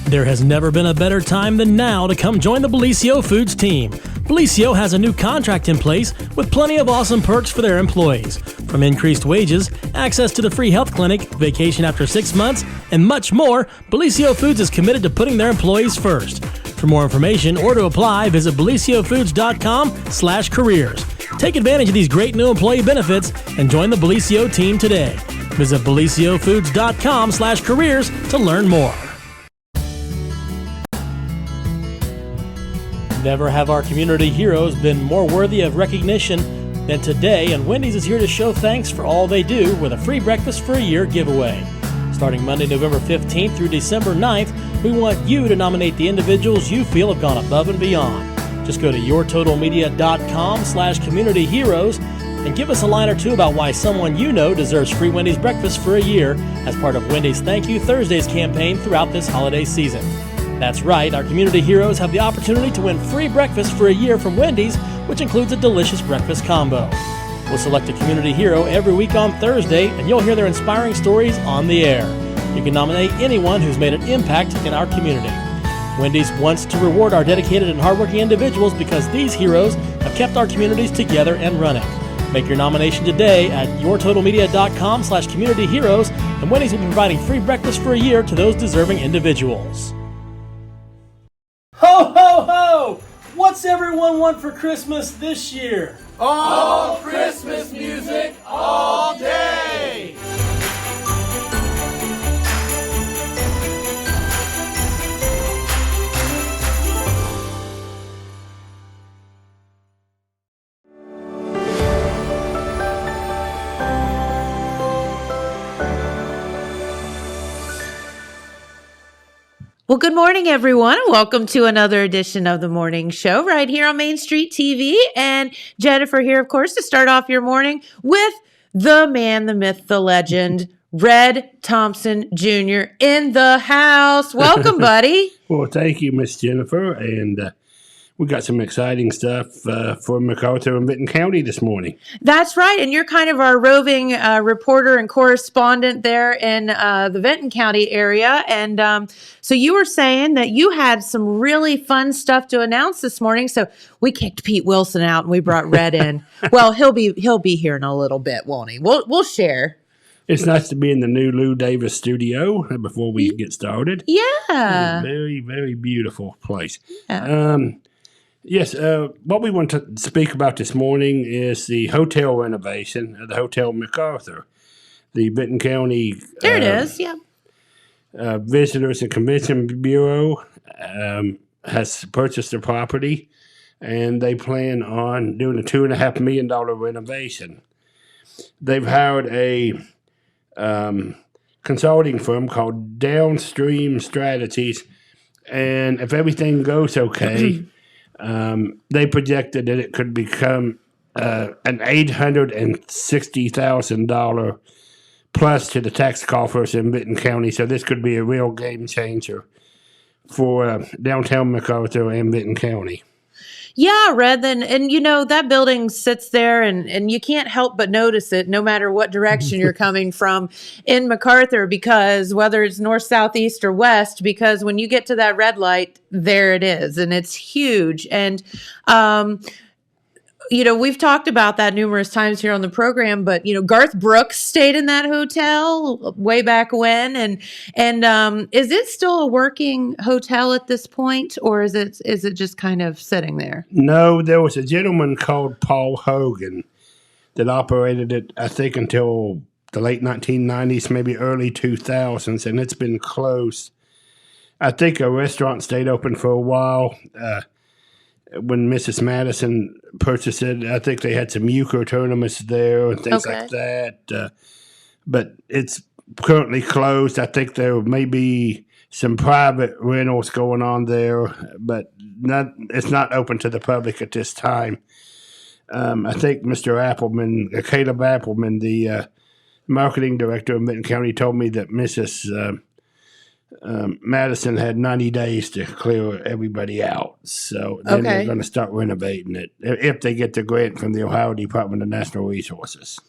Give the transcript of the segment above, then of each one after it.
There has never been a better time than now to come join the Bellisio Foods team. Bellisio has a new contract in place with plenty of awesome perks for their employees. From increased wages, access to the free health clinic, vacation after 6 months, and much more, Bellisio Foods is committed to putting their employees first. For more information or to apply, visit BellisioFoods.com/careers. Take advantage of these great new employee benefits and join the Bellisio team today. Visit BellisioFoods.com/careers to learn more. Never have our community heroes been more worthy of recognition than today, and Wendy's is here to show thanks for all they do with a free breakfast for a year giveaway. Starting Monday, November 15th through December 9th, we want you to nominate the individuals you feel have gone above and beyond. Just go to yourtotalmedia.com/communityheroes and give us a line or two about why someone you know deserves free Wendy's breakfast for a year as part of Wendy's Thank You Thursdays campaign throughout this holiday season. That's right, our community heroes have the opportunity to win free breakfast for a year from Wendy's, which includes a delicious breakfast combo. We'll select a community hero every week on Thursday, and you'll hear their inspiring stories on the air. You can nominate anyone who's made an impact in our community. Wendy's wants to reward our dedicated and hardworking individuals because these heroes have kept our communities together and running. Make your nomination today at yourtotalmedia.com/communityheroes, and Wendy's will be providing free breakfast for a year to those deserving individuals. Ho, ho, ho! What's everyone want for Christmas this year? All Christmas music all day! Well, good morning, everyone. Welcome to another edition of the morning show right here on Main Street TV. And Jennifer here, of course, to start off your morning with the man, the myth, the legend, Red Thompson Jr. in the house. Welcome, buddy. Well, thank you, Miss Jennifer. And we got some exciting stuff for McArthur and Vinton County this morning. That's right. And you're kind of our roving reporter and correspondent there in the Vinton County area. And so you were saying that you had some really fun stuff to announce this morning. So we kicked Pete Wilson out and we brought Red in. Well, he'll be here in a little bit, won't he? We'll share. It's nice to be in the new Lou Davis studio before we get started. Yeah. Very, very beautiful place. Yeah. Yes, what we want to speak about this morning is the hotel renovation of the Hotel McArthur. The Vinton County There it is, yeah. Visitors and Convention Bureau has purchased the property, and they plan on doing a $2.5 million renovation. They've hired a consulting firm called Downstream Strategies, and if everything goes okay, they projected that it could become an $860,000 plus to the tax coffers in Vinton County. So this could be a real game changer for downtown McArthur and Vinton County. Yeah, Red, and you know, that building sits there and you can't help but notice it no matter what direction you're coming from in McArthur, because whether it's north, south, east, or west, because when you get to that red light, there it is, and it's huge. And you know, we've talked about that numerous times here on the program, but you know, Garth Brooks stayed in that hotel way back when, and is it still a working hotel at this point, or is it just kind of sitting there? No, there was a gentleman called Paul Hogan that operated it, I think, until the late 1990s, maybe early 2000s, and it's been closed. I think a restaurant stayed open for a while. When Mrs. Madison purchased it, I think they had some euchre tournaments there and things like that. But it's currently closed. I think there may be some private rentals going on there, but it's not open to the public at this time. I think Mr. Appleman, Caleb Appleman, the marketing director of Vinton County, told me that Mrs. Madison had 90 days to clear everybody out. So then they're going to start renovating it if they get the grant from the Ohio Department of Natural Resources.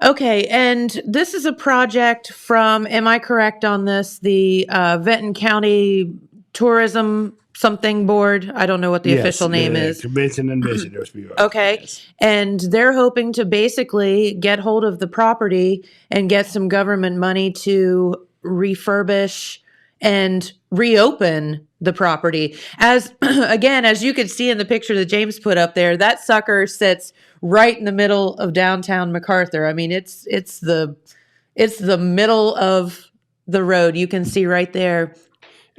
Okay, and this is a project from, am I correct on this, the Vinton County Tourism something board. I don't know what the official name is. Convention and Visitors Bureau. Okay. Yes. And they're hoping to basically get hold of the property and get some government money to refurbish and reopen the property. As again, as you can see in the picture that James put up there, that sucker sits right in the middle of downtown MacArthur. I mean, it's the middle of the road. You can see right there.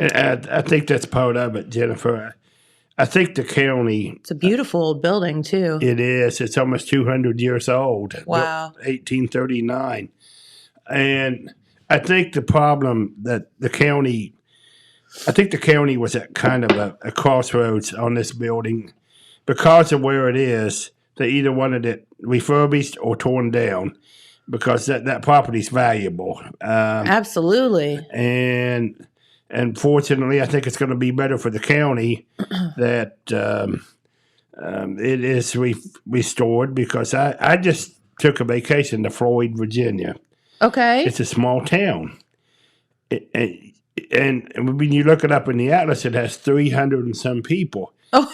And I think that's part of it, Jennifer. I think the county. It's a beautiful old building too. It is. It's almost 200 years old. Wow. 1839. And I think the problem that the county was at kind of a crossroads on this building because of where it is. They either wanted it refurbished or torn down because that property's valuable. Absolutely. And fortunately, I think it's going to be better for the county that it is restored because I just took a vacation to Floyd, Virginia. Okay. It's a small town. And when you look it up in the atlas, it has 300 and some people. Oh.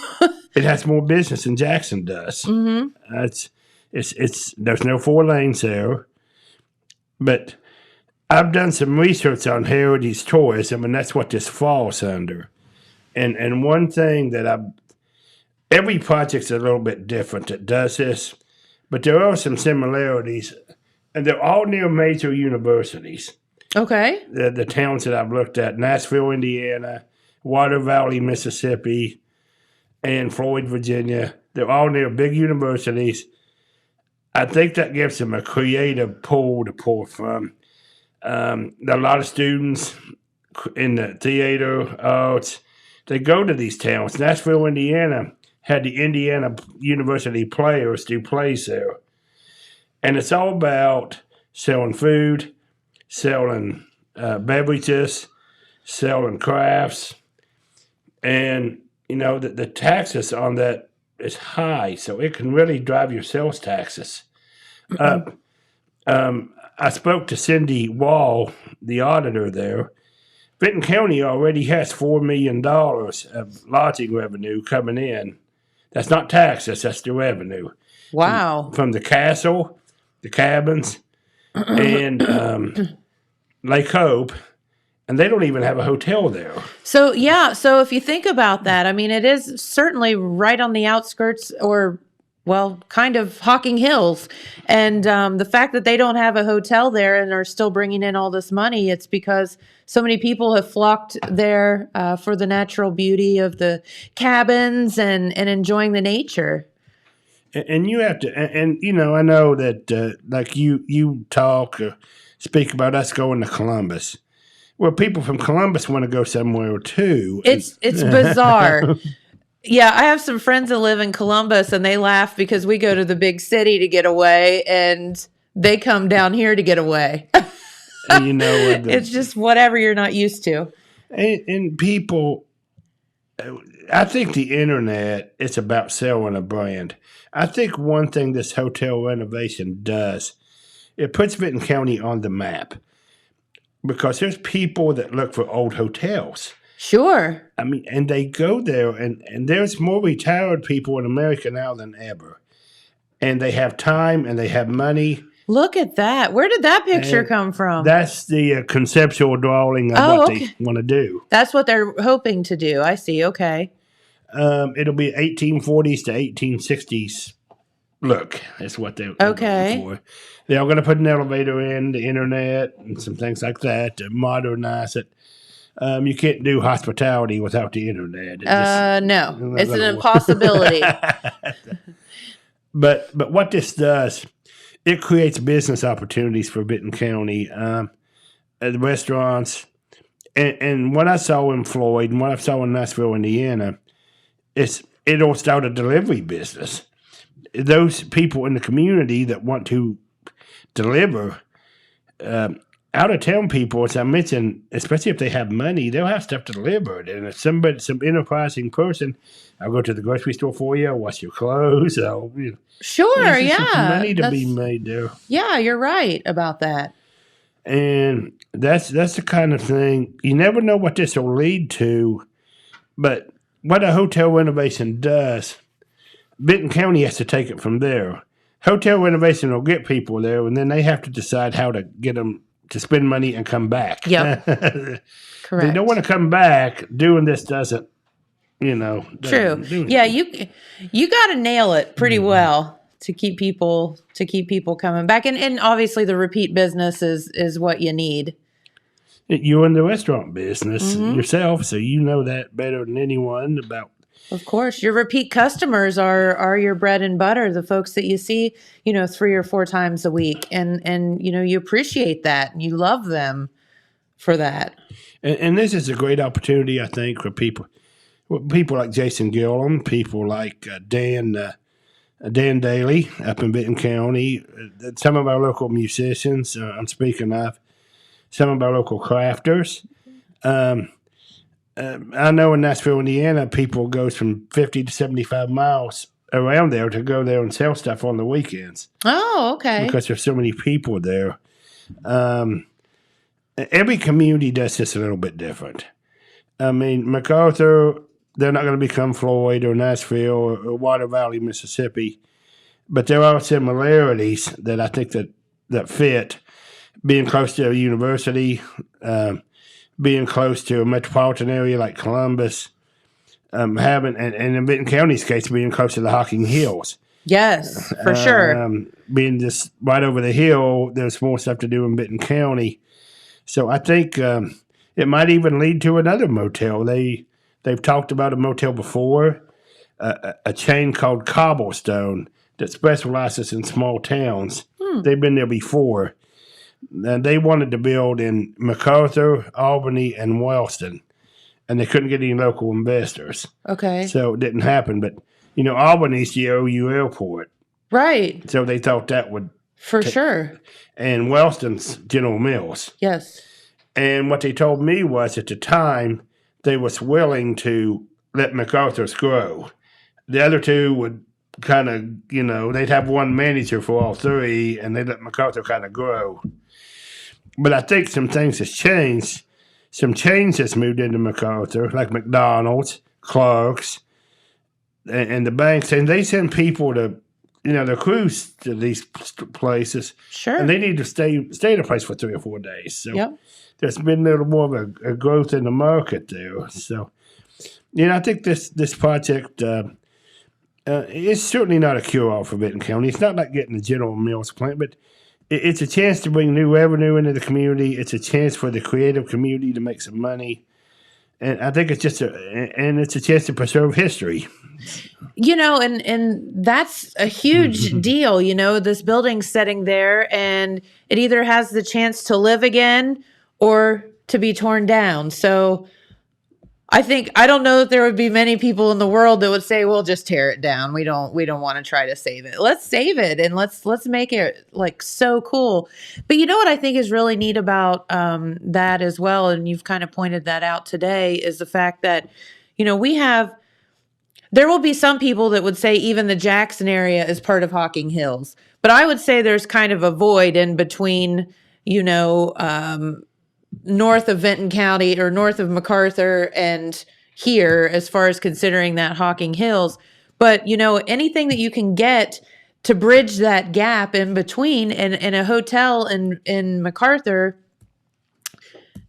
It has more business than Jackson does. Mm-hmm. It's there's no 4 lanes there. But I've done some research on heritage tourism, and that's what this falls under. And one thing that every project's a little bit different that does this, but there are some similarities, and they're all near major universities. Okay. The towns that I've looked at, Nashville, Indiana, Water Valley, Mississippi, and Floyd, Virginia, they're all near big universities. I think that gives them a creative pool to pull from. A lot of students in the theater arts, they go to these towns. Nashville, Indiana had the Indiana University Players do plays there. And it's all about selling food, selling beverages, selling crafts. And, you know, the taxes on that is high, so it can really drive your sales taxes up. I spoke to Cindy Wall, the auditor there. Vinton County already has $4 million of lodging revenue coming in. That's not taxes, that's the revenue. Wow. From the castle, the cabins, and Lake Hope, and they don't even have a hotel there. So, yeah. So if you think about that, I mean, it is certainly right on the outskirts or, well, kind of Hocking Hills. And the fact that they don't have a hotel there and are still bringing in all this money, it's because so many people have flocked there for the natural beauty of the cabins and enjoying the nature. And you have to, and you know, I know that like you talk or speak about us going to Columbus. Well, people from Columbus want to go somewhere too. It's bizarre. Yeah, I have some friends that live in Columbus, and they laugh because we go to the big city to get away, and they come down here to get away. And you know, it's just whatever you're not used to. And people, I think the internet is about selling a brand. I think one thing this hotel renovation does, it puts Vinton County on the map because there's people that look for old hotels. Sure. I mean, and they go there, and there's more retired people in America now than ever. And they have time and they have money. Look at that. Where did that picture come from? That's the conceptual drawing of what they want to do. That's what they're hoping to do. I see. Okay. It'll be 1840s to 1860s. Look, that's what they're looking for. They're going to put an elevator in, the internet, and some things like that to modernize it. You can't do hospitality without the internet. No, it's an impossibility. But what this does, it creates business opportunities for Vinton County, the restaurants, and what I saw in Floyd and what I saw in Nashville, Indiana, it'll start a delivery business. Those people in the community that want to deliver, out-of-town people, as I mentioned, especially if they have money, they'll have stuff delivered. And if some enterprising person, I'll go to the grocery store for you, I'll wash your clothes. Sure, yeah. Some money to be made there. Yeah, you're right about that. And that's the kind of thing, you never know what this will lead to. But what a hotel renovation does, Benton County has to take it from there. Hotel renovation will get people there, and then they have to decide how to get them to spend money and come back. Yep. They Correct. don't want to come back. Doing this doesn't, True. do Yeah, anything. you got to nail it pretty well to keep people coming back, and obviously the repeat business is what you need. You're in the restaurant business yourself, so you know that better than anyone about. Of course, your repeat customers are your bread and butter, the folks that you see, 3 or 4 times a week, and you appreciate that and you love them for that. And this is a great opportunity, I think, for people like Jason Gillum, people like Dan Daly up in Benton County, some of our local musicians. I'm speaking of some of our local crafters. I know in Nashville, Indiana, people go from 50 to 75 miles around there to go there and sell stuff on the weekends. Oh, okay. Because there's so many people there. Every community does this a little bit different. I mean, MacArthur, they're not going to become Floyd or Nashville or Water Valley, Mississippi, but there are similarities that I think that fit. Being close to a university, being close to a metropolitan area like Columbus, having and in Benton County's case, being close to the Hocking Hills. Yes, for sure. Being just right over the hill, there's more stuff to do in Benton County. So I think it might even lead to another motel. They've talked about a motel before, a chain called Cobblestone that specializes in small towns. They've been there before. And they wanted to build in MacArthur, Albany, and Wellston, and they couldn't get any local investors. Okay. So it didn't happen. But, Albany's the OU airport. Right. So they thought that would. For sure. And Wellston's General Mills. Yes. And what they told me was at the time they was willing to let MacArthur's grow. The other two would kind of, they'd have one manager for all three, and they'd let MacArthur kind of grow. But I think some things has changed. Some chains has moved into MacArthur, like McDonald's, Clark's, and the banks, and they send people to, their crews to these places. Sure. And they need to stay in a place for 3 or 4 days. So there's been a little more of a growth in the market there. So, I think this project is certainly not a cure-all for Benton County. It's not like getting the General Mills plant, but it's a chance to bring new revenue into the community. It's a chance for the creative community to make some money. And I think it's just it's a chance to preserve history. And that's a huge deal. This building's sitting there and it either has the chance to live again or to be torn down. So I don't know that there would be many people in the world that would say, well, just tear it down. We don't want to try to save it. Let's save it and let's make it like so cool. But what I think is really neat about that as well, and you've kind of pointed that out today, is the fact that, there will be some people that would say even the Jackson area is part of Hocking Hills. But I would say there's kind of a void in between, north of Vinton County or north of MacArthur and here, as far as considering that Hocking Hills. But, anything that you can get to bridge that gap in between and a hotel in MacArthur,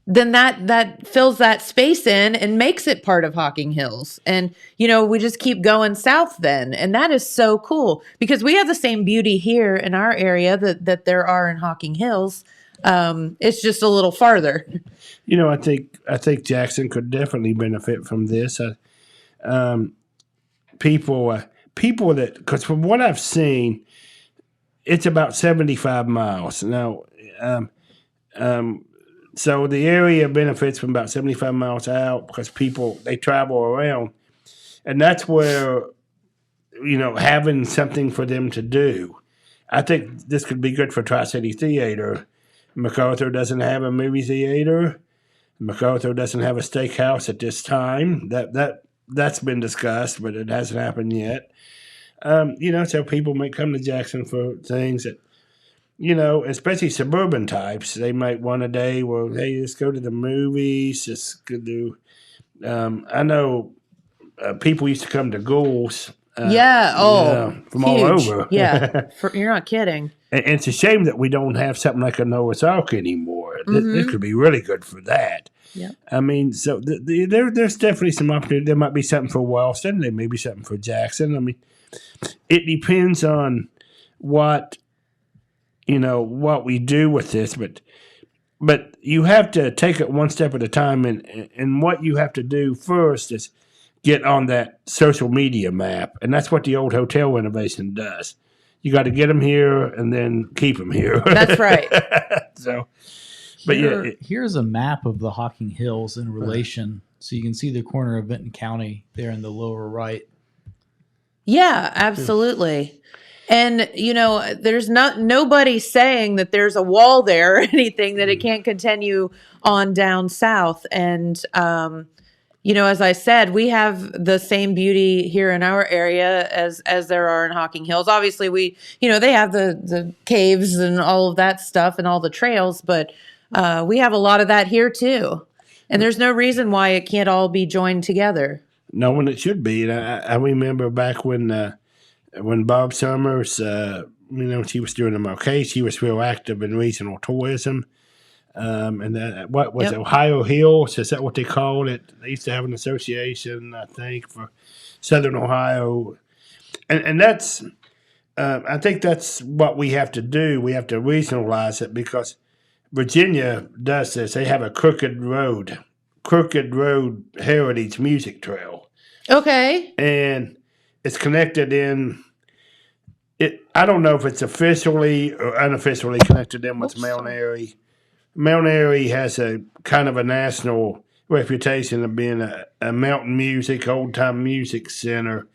then that fills that space in and makes it part of Hocking Hills. And, we just keep going south then. And that is so cool because we have the same beauty here in our area that there are in Hocking Hills. It's just a little farther. I think Jackson could definitely benefit from this. People that, because from what I've seen, it's about 75 miles now. So the area benefits from about 75 miles out because people, they travel around, and that's where having something for them to do. I think this could be good for Tri-City Theater. MacArthur doesn't have a movie theater. MacArthur doesn't have a steakhouse at this time. That's been discussed, but it hasn't happened yet. So people might come to Jackson for things that, especially suburban types. They might want a day where, hey, let's go to the movies, just go do, I know people used to come to Gould's. From all huge. over. Yeah, you're not kidding. And it's a shame that we don't have something like a Noah's Ark anymore. This could be really good for that. Yeah. I mean, so there's definitely some opportunity. There might be something for Wellston. There may be something for Jackson. I mean, it depends on what we do with this, but you have to take it one step at a time. And what you have to do first is get on that social media map, and that's what the old hotel renovation does. You got to get them here and then keep them here. That's right. So, but here's a map of the Hocking Hills in relation, so you can see the corner of Vinton County there in the lower right. Yeah, absolutely. And there's nobody saying that there's a wall there or anything that it can't continue on down south. And as I said, we have the same beauty here in our area as there are in Hocking Hills. Obviously, they have the caves and all of that stuff and all the trails, but we have a lot of that here too. And there's no reason why it can't all be joined together. No, and it should be. And I remember back when Bob Summers, she was doing the Marquette, she was real active in regional tourism. And what was it, Ohio Hills? Is that what they called it? They used to have an association, I think, for Southern Ohio. And that's, I think that's what we have to do. We have to regionalize it because Virginia does this. They have a Crooked Road Heritage Music Trail. Okay. And it's connected in. I don't know if it's officially or unofficially connected in with Mount Airy. Mount Airy has a kind of a national reputation of being a mountain music, old-time music center.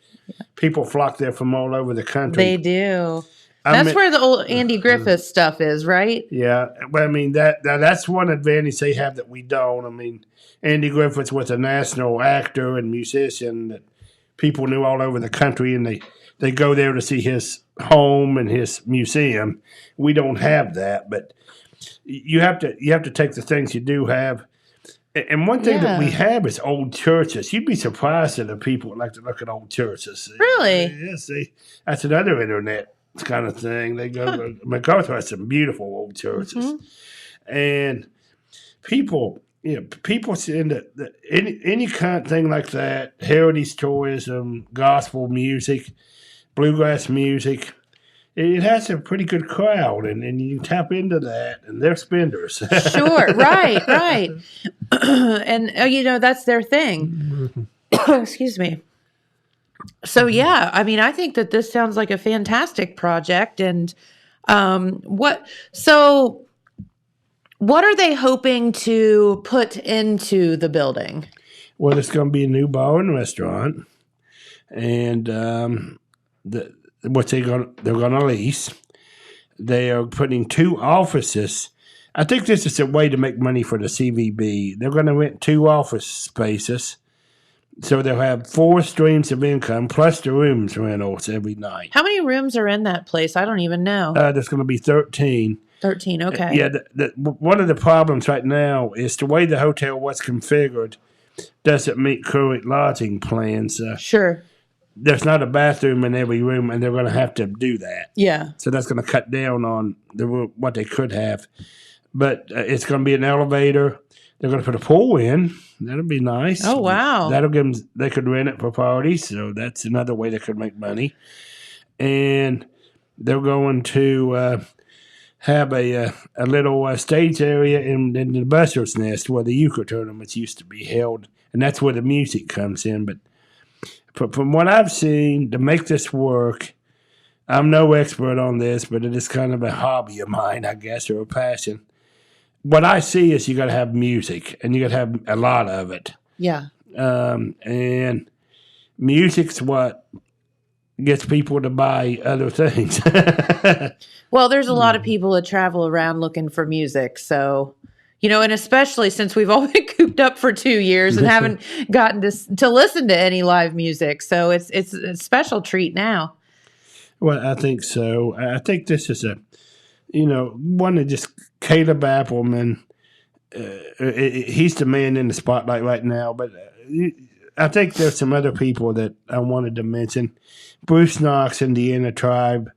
People flock there from all over the country. They do. That's where the old Andy Griffith stuff is, right? Yeah. Well, I mean, that's one advantage they have that we don't. I mean, Andy Griffith was a national actor and musician that people knew all over the country, and they go there to see his home and his museum. We don't have that, but you have to take the things you do have. And one thing that we have is old churches. You'd be surprised at the people that like to look at old churches. Really? Yes. That's another internet kind of thing. They go to McArthur has some beautiful old churches. And people into any kind of thing like that, heritage tourism, gospel music, bluegrass music. It has a pretty good crowd, and you can tap into that, and they're spenders. Sure, right. And, that's their thing. Excuse me. So, yeah, I mean, I think that this sounds like a fantastic project. And what are they hoping to put into the building? Well, it's going to be a new bar and restaurant, and they're going to lease. They are putting 2 offices. I think this is a way to make money for the CVB. They're going to rent 2 office spaces, so they'll have 4 streams of income plus the rooms rentals every night. How many rooms are in that place? I don't even know. There's going to be 13. 13, okay. Yeah, one of the problems right now is the way the hotel was configured doesn't meet current lodging plans. Sure. There's not a bathroom in every room, and they're going to have to do that. Yeah. So that's going to cut down on what they could have. But it's going to be an elevator. They're going to put a pool in. That'll be nice. Oh, wow. That'll give them, they could rent it for parties, so that's another way they could make money. And they're going to have a little stage area in the Buster's Nest where the euchre tournaments used to be held, and that's where the music comes in. But from what I've seen, to make this work, I'm no expert on this, but it is kind of a hobby of mine, I guess, or a passion. What I see is you got to have music, and you got to have a lot of it. Yeah. And music's what gets people to buy other things. Well, there's a lot of people that travel around looking for music, so... and especially since we've all been cooped up for 2 years and haven't gotten to listen to any live music. So it's a special treat now. Well, I think so. I think this is one of just Caleb Appleman. He's the man in the spotlight right now. But, I think there's some other people that I wanted to mention. Bruce Knox and the Inner Tribe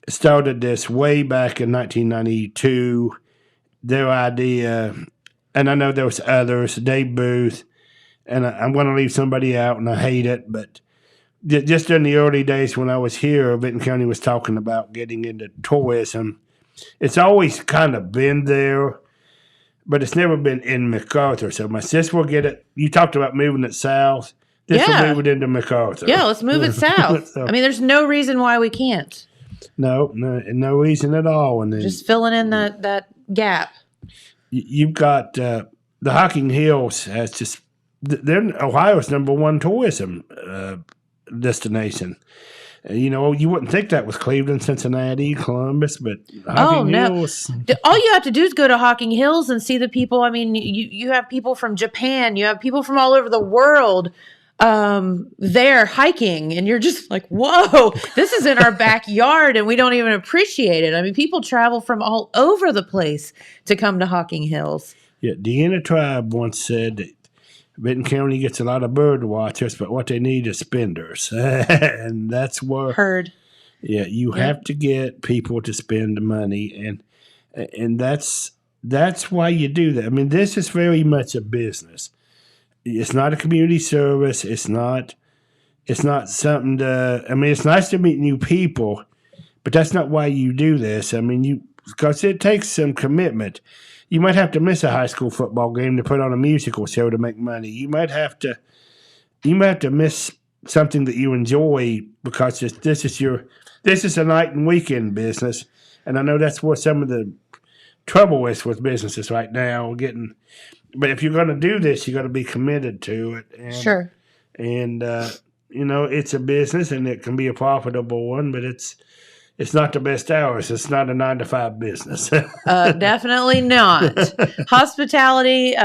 started this way back in 1992. Their idea, and I know there was others, Dave Booth, and I'm going to leave somebody out, and I hate it, but just in the early days when I was here, Vinton County was talking about getting into tourism. It's always kind of been there, but it's never been in McArthur. So my sister will get it. You talked about moving it south. This will move it into McArthur. Yeah, let's move it south. So, I mean, there's no reason why we can't. No reason at all. And then Just filling in that gap. You've got the Hocking Hills has just they're Ohio's #1 tourism destination. You wouldn't think that was Cleveland, Cincinnati, Columbus, but Hocking Hills. All you have to do is go to Hocking Hills and see the people. I mean, you have people from Japan, you have people from all over the world there hiking, and you're just like, whoa, this is in our backyard, and we don't even appreciate it. I mean, people travel from all over the place to come to Hocking Hills. Yeah, the Inner Tribe once said that Vinton County gets a lot of bird watchers, but what they need is spenders. And that's where... Heard. Yeah, you have to get people to spend money, and that's why you do that. I mean, this is very much a business. It's not a community service. It's not something to... I mean, it's nice to meet new people, but that's not why you do this. I mean, because it takes some commitment. You might have to miss a high school football game to put on a musical show to make money. You might have to miss something that you enjoy because this is a night and weekend business. And I know that's what some of the trouble is with businesses right now. But if you're going to do this, you got to be committed to it. And, Sure. And it's a business, and it can be a profitable one, but it's not the best hours. It's not a 9-to-5 business. Definitely not. Hospitality,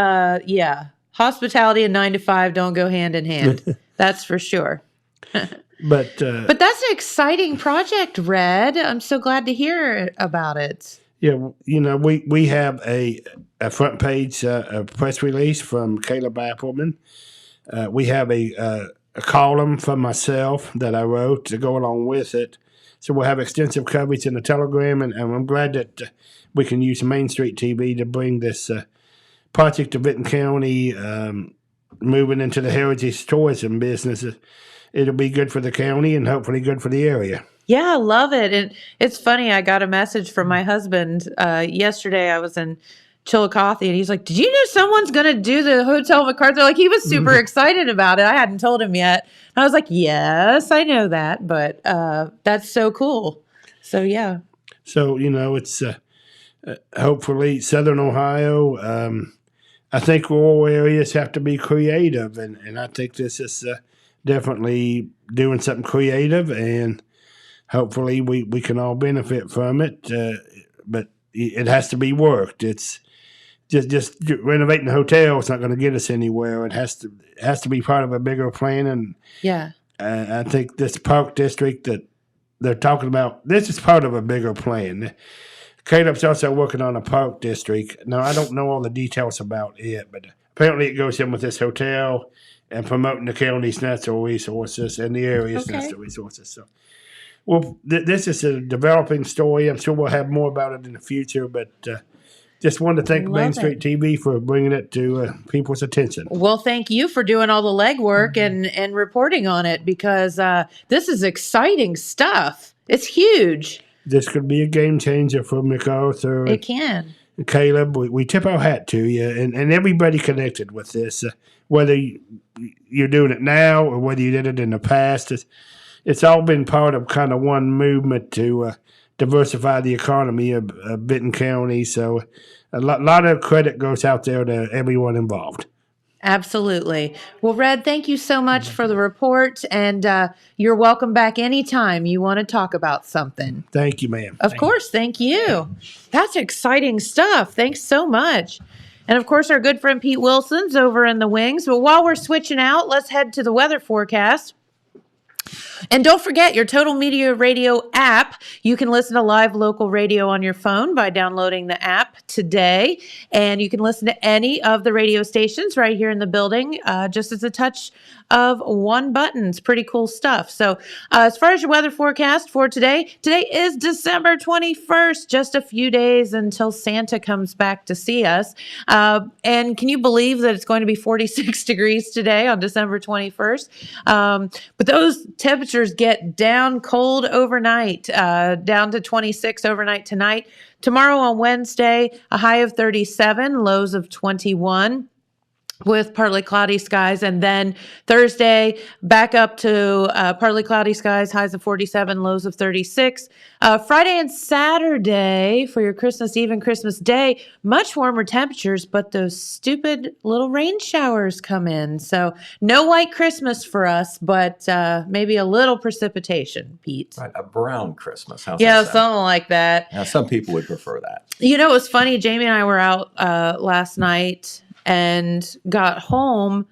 hospitality and 9-to-5 don't go hand in hand. That's for sure. But that's an exciting project, Red. I'm so glad to hear about it. Yeah, we have a front page a press release from Caleb Appleman. We have a column from myself that I wrote to go along with it. So we'll have extensive coverage in the Telegram, and I'm glad that we can use Main Street TV to bring this project to Vinton County, moving into the heritage tourism business. It'll be good for the county and hopefully good for the area. Yeah, I love it. And it's funny, I got a message from my husband yesterday. I was in Chillicothe, and he's like, did you know someone's going to do the Hotel McArthur? Like, he was super excited about it. I hadn't told him yet. I was like, yes, I know that, but that's so cool. So, yeah. So, it's hopefully Southern Ohio. I think rural areas have to be creative, and I think this is definitely doing something creative, and hopefully we can all benefit from it. But it has to be worked. It's just renovating the hotel. It's not going to get us anywhere. It has to be part of a bigger plan. And yeah, I think this park district that they're talking about, this is part of a bigger plan. Caleb's also working on a park district. Now, I don't know all the details about it, but apparently it goes in with this hotel and promoting the county's natural resources and the area's natural resources. So, well, this is a developing story. I'm sure we'll have more about it in the future, but just wanted to thank Main Street TV for bringing it to people's attention. Well, thank you for doing all the legwork and reporting on it, because this is exciting stuff. It's huge. This could be a game changer for McArthur. It can. Caleb, we tip our hat to you and everybody connected with this, whether you're doing it now or whether you did it in the past. It's all been part of kind of one movement to diversify the economy of Vinton County. So a lot of credit goes out there to everyone involved. Absolutely. Well, Red, thank you so much for the report, and you're welcome back anytime you want to talk about something. Thank you, ma'am. Of course. Thank you. That's exciting stuff. Thanks so much. And of course, our good friend Pete Wilson's over in the wings. But while we're switching out, let's head to the weather forecast. And don't forget your Total Media Radio app. You can listen to live local radio on your phone by downloading the app today. And you can listen to any of the radio stations right here in the building, just as a touch of one button. It's pretty cool stuff. So as far as your weather forecast for today is December 21st, just a few days until Santa comes back to see us. And can you believe that it's going to be 46 degrees today on December 21st? But those temperatures get down cold overnight, down to 26 overnight tonight. Tomorrow on Wednesday, a high of 37, lows of 21. With partly cloudy skies. And then Thursday, back up to partly cloudy skies, highs of 47, lows of 36. Friday and Saturday for your Christmas Eve and Christmas Day, much warmer temperatures, but those stupid little rain showers come in. So no white Christmas for us, but maybe a little precipitation, Pete. Right, a brown Christmas. How's Yeah, that sound? something like that. Now, some people would prefer that. You know, it was funny. Jamie and I were out last night and got home,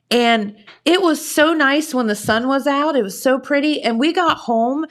and it was so nice when the sun was out. It was so pretty. And we got home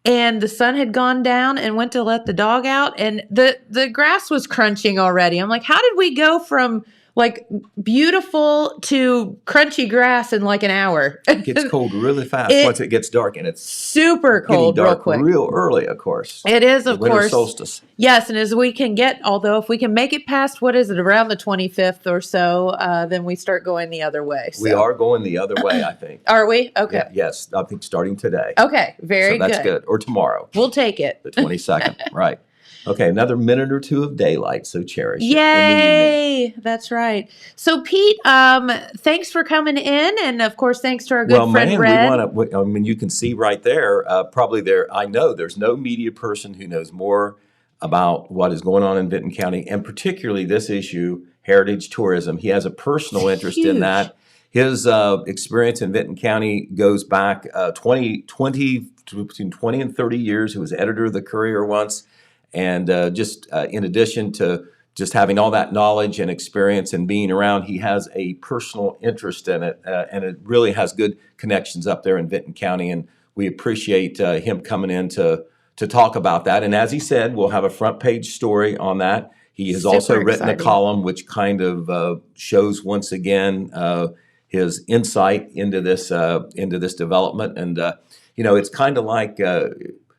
and the sun had gone down and went to let the dog out, and the grass was crunching already. I'm like, how did we go from like beautiful to crunchy grass in like an hour? It gets cold really fast once it gets dark, and it's super cold getting dark real quick. real early, of course. It is, of Winter course. solstice. Yes, and as we can get, although if we can make it past, what is it, around the 25th or so, then we start going the other way. So. We are going the other way, I think. Are we? Okay. Yeah, yes, I think starting today. Okay, very so that's good. Or tomorrow, We'll take it. the 22nd. Right. Okay, another minute or two of daylight, so cherish it. Yay! That's right. So, Pete, thanks for coming in, and of course, thanks to our good friend Red. I mean, you can see right there, probably there, I know there's no media person who knows more about what is going on in Vinton County, and particularly this issue, heritage tourism. He has a personal interest in that. His experience in Vinton County goes back between 20 and 30 years. He was editor of the Courier once. And in addition to just having all that knowledge and experience and being around, he has a personal interest in it. And it really has good connections up there in Vinton County. And we appreciate him coming in to talk about that. And as he said, we'll have a front page story on that. He has also written a column which kind of shows once again his insight into this development. And, it's kind of like...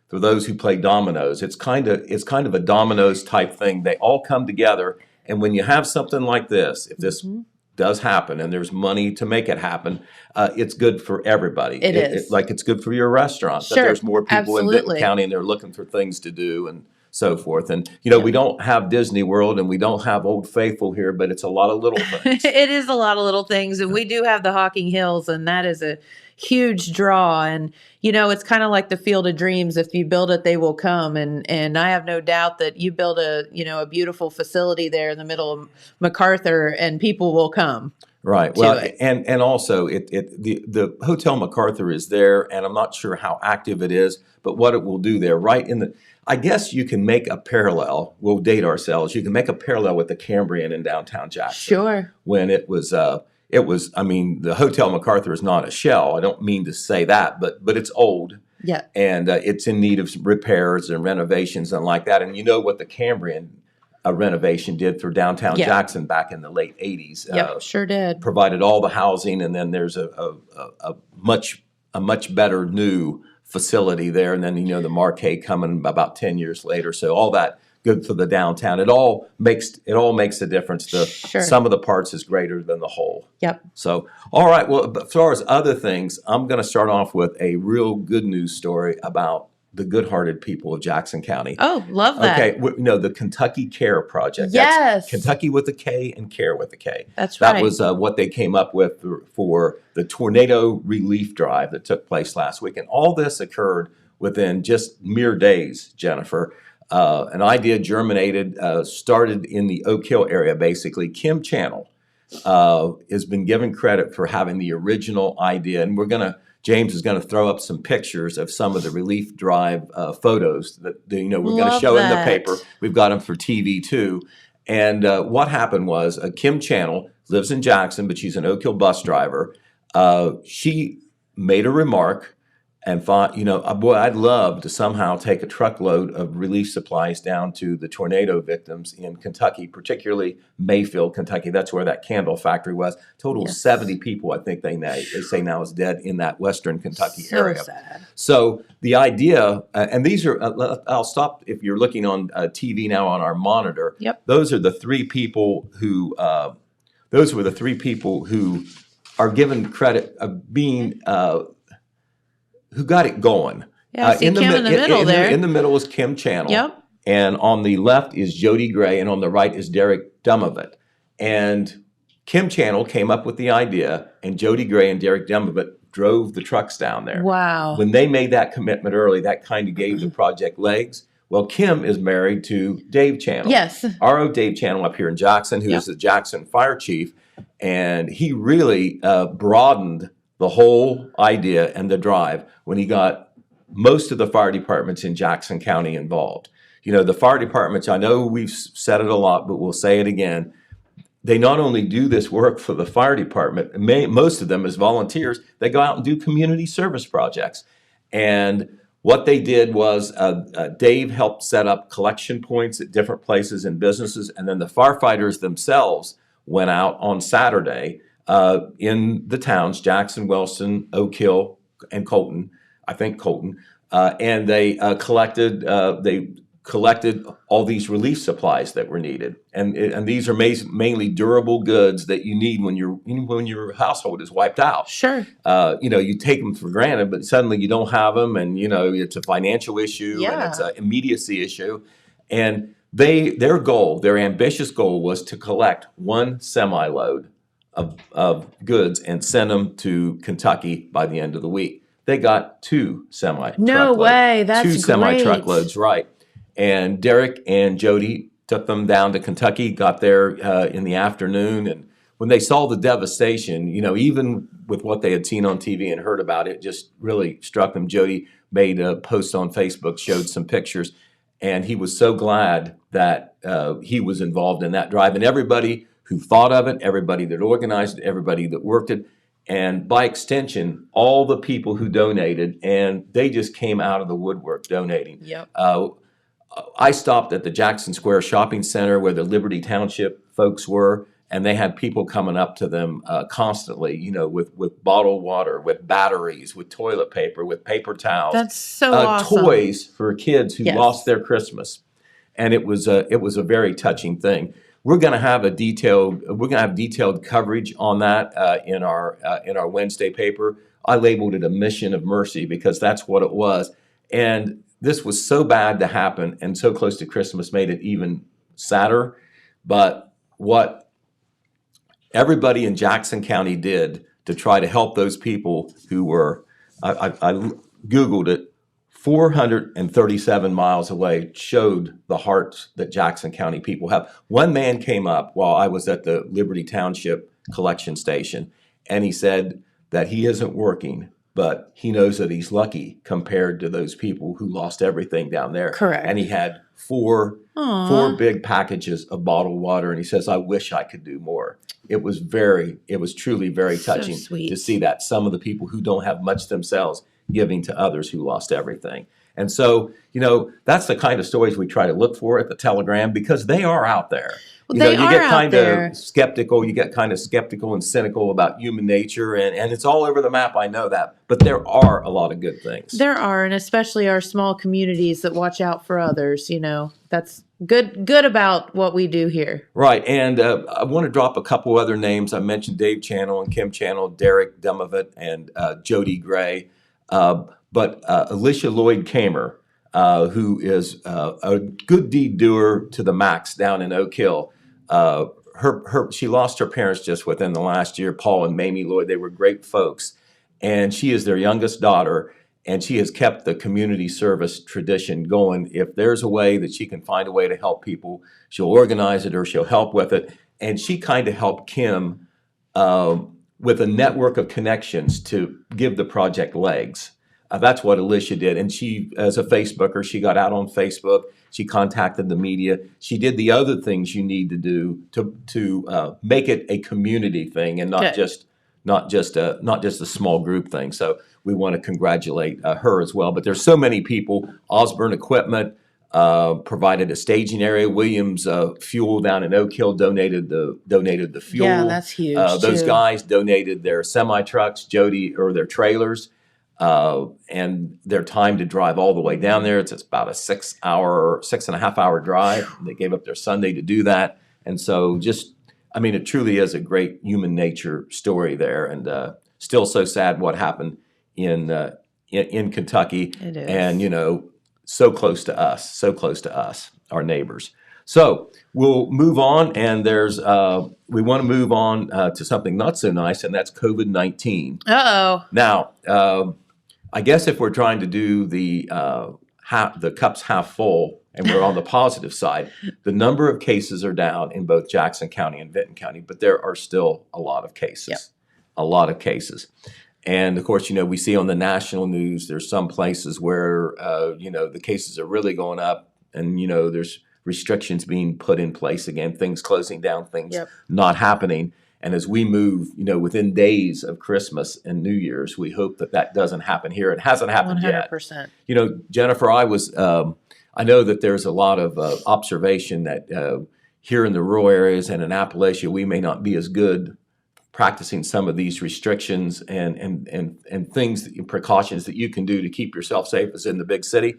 for those who play dominoes, it's kind of a dominoes type thing. They all come together, and when you have something like this, if this does happen and there's money to make it happen, it's good for everybody. It is. Like it's good for your restaurant. Sure, that there's more people in Vinton County and they're looking for things to do and so forth. And, we don't have Disney World and we don't have Old Faithful here, but it's a lot of little things. It is a lot of little things. And we do have the Hocking Hills, and that is a huge draw. And, it's kind of like the Field of Dreams. If you build it, they will come. And I have no doubt that you build a beautiful facility there in the middle of MacArthur and people will come. Right. Well, and also the Hotel McArthur is there, and I'm not sure how active it is, but what it will do there, right in the, I guess you can make a parallel. We'll date ourselves. You can make a parallel with the Cambrian in downtown Jackson. Sure. When it was, I mean, the Hotel McArthur is not a shell. I don't mean to say that, but it's old. Yeah. And it's in need of some repairs and renovations and like that. And you know what the Cambrian renovation did for downtown Jackson back in the late 80s. Yep, sure did. Provided all the housing, and then there's a much better new facility there. And then, the Marquee coming about 10 years later. So all that good for the downtown. It all makes a difference. The sum of the parts is greater than the whole. Yep. So, all right. Well, as far as other things, I'm going to start off with a real good news story about the good-hearted people of Jackson County. Oh, love that. Okay, the Kentucky Care Project. Yes. That's Kentucky with a K and Care with a K. That's right. That was what they came up with for the tornado relief drive that took place last week. And all this occurred within just mere days, Jennifer. An idea germinated, started in the Oak Hill area, basically. Kim Channel has been given credit for having the original idea. And James is going to throw up some pictures of some of the relief drive photos that we're going to show in the paper. We've got them for TV too. And what happened was Kim Channel lives in Jackson, but she's an Oak Hill bus driver. She made a remark and thought, boy, I'd love to somehow take a truckload of relief supplies down to the tornado victims in Kentucky, particularly Mayfield, Kentucky. That's where that candle factory was. Total of 70 people, I think they say now is dead in that western Kentucky area. Sad. So the idea, and these are, I'll stop if you're looking on TV now on our monitor. Yep. Those are the three people who, those were the three people who are given credit of being, who got it going. Yeah, see Kim in the middle there. In the middle is Kim Channel. Yep. And on the left is Jody Gray, and on the right is Derek Dumovitt. And Kim Channel came up with the idea, and Jody Gray and Derek Dumovitt drove the trucks down there. Wow. When they made that commitment early, that kind of gave the project legs. Well, Kim is married to Dave Channel. Yes. R.O. Dave Channel up here in Jackson, who is the Jackson fire chief. And he really broadened the whole idea and the drive when he got most of the fire departments in Jackson County involved. The fire departments, I know we've said it a lot, but we'll say it again. They not only do this work for the fire department, most of them as volunteers, they go out and do community service projects. And what they did was Dave helped set up collection points at different places and businesses, and then the firefighters themselves went out on Saturday in the towns, Jackson, Wellston, Oak Hill, and Colton, I think Colton, and they collected all these relief supplies that were needed, and these are mainly durable goods that you need when your household is wiped out. Sure. You take them for granted, but suddenly you don't have them, and it's a financial issue, and it's an immediacy issue, and their ambitious goal was to collect one semi-load of goods and send them to Kentucky by the end of the week. They got two semi-truckloads. No way, that's two great. Semi-truckloads, right. And Derek and Jody took them down to Kentucky, got there in the afternoon, and when they saw the devastation, even with what they had seen on TV and heard about it, just really struck them. Jody made a post on Facebook, showed some pictures, and he was so glad that he was involved in that drive. And everybody who thought of it, everybody that organized it, everybody that worked it, and by extension, all the people who donated, and they just came out of the woodwork donating. Yep. I stopped at the Jackson Square Shopping Center where the Liberty Township folks were, and they had people coming up to them constantly, with bottled water, with batteries, with toilet paper, with paper towels. That's so awesome. Toys for kids who lost their Christmas, and it was a very touching thing. We're going to have detailed coverage on that in our Wednesday paper. I labeled it a mission of mercy because that's what it was, and this was so bad to happen and so close to Christmas made it even sadder. But what everybody in Jackson County did to try to help those people who were, I Googled it, 437 miles away, showed the hearts that Jackson County people have. One man came up while I was at the Liberty Township collection station, and he said that he isn't working, but he knows that he's lucky compared to those people who lost everything down there. Correct. And he had four big packages of bottled water, and he says, I wish I could do more. It was truly very touching to see that some of the people who don't have much themselves giving to others who lost everything. And so, that's the kind of stories we try to look for at the Telegram because they are out there. Well, you get kind of skeptical. You get kind of skeptical and cynical about human nature, and it's all over the map. I know that, but there are a lot of good things. There are, and especially our small communities that watch out for others. That's good about what we do here. Right, and I want to drop a couple other names. I mentioned Dave Channel and Kim Channel, Derek Dumovitt, and Jody Gray, but Alicia Lloyd Kamer, who is a good deed doer to the max down in Oak Hill. She lost her parents just within the last year, Paul and Mamie Lloyd. They were great folks, and she is their youngest daughter, and she has kept the community service tradition going. If there's a way that she can find a way to help people, she'll organize it or she'll help with it. And she kind of helped Kim with a network of connections to give the project legs. That's what Alicia did. And she, as a Facebooker, she got out on Facebook. She contacted the media. She did the other things you need to do to make it a community thing and not not just a small group thing. So we want to congratulate her as well. But there's so many people. Osborne Equipment provided a staging area. Williams Fuel down in Oak Hill donated the fuel. Yeah, that's huge, Those too. guys donated their semi trucks, or their trailers, and their time to drive all the way down there. It's about a 6.5 hour drive. They gave up their Sunday to do that, and so it truly is a great human nature story there, and still so sad what happened in Kentucky. It is. And so close to us, our neighbors. So we'll move on, and we want to move on to something not so nice, and that's COVID-19. Uh-oh. Now, I guess if we're trying to do the cups half full, and we're on the positive side, the number of cases are down in both Jackson County and Vinton County, but there are still a lot of cases. Yep. A lot of cases. And of course, we see on the national news, there's some places where, the cases are really going up, and, there's restrictions being put in place again, things closing down, things not happening. And as we move, within days of Christmas and New Year's, we hope that doesn't happen here. It hasn't happened 100%. yet. Jennifer, I know that there's a lot of observation that here in the rural areas and in Appalachia, we may not be as good practicing some of these restrictions and things, precautions that you can do to keep yourself safe as in the big city.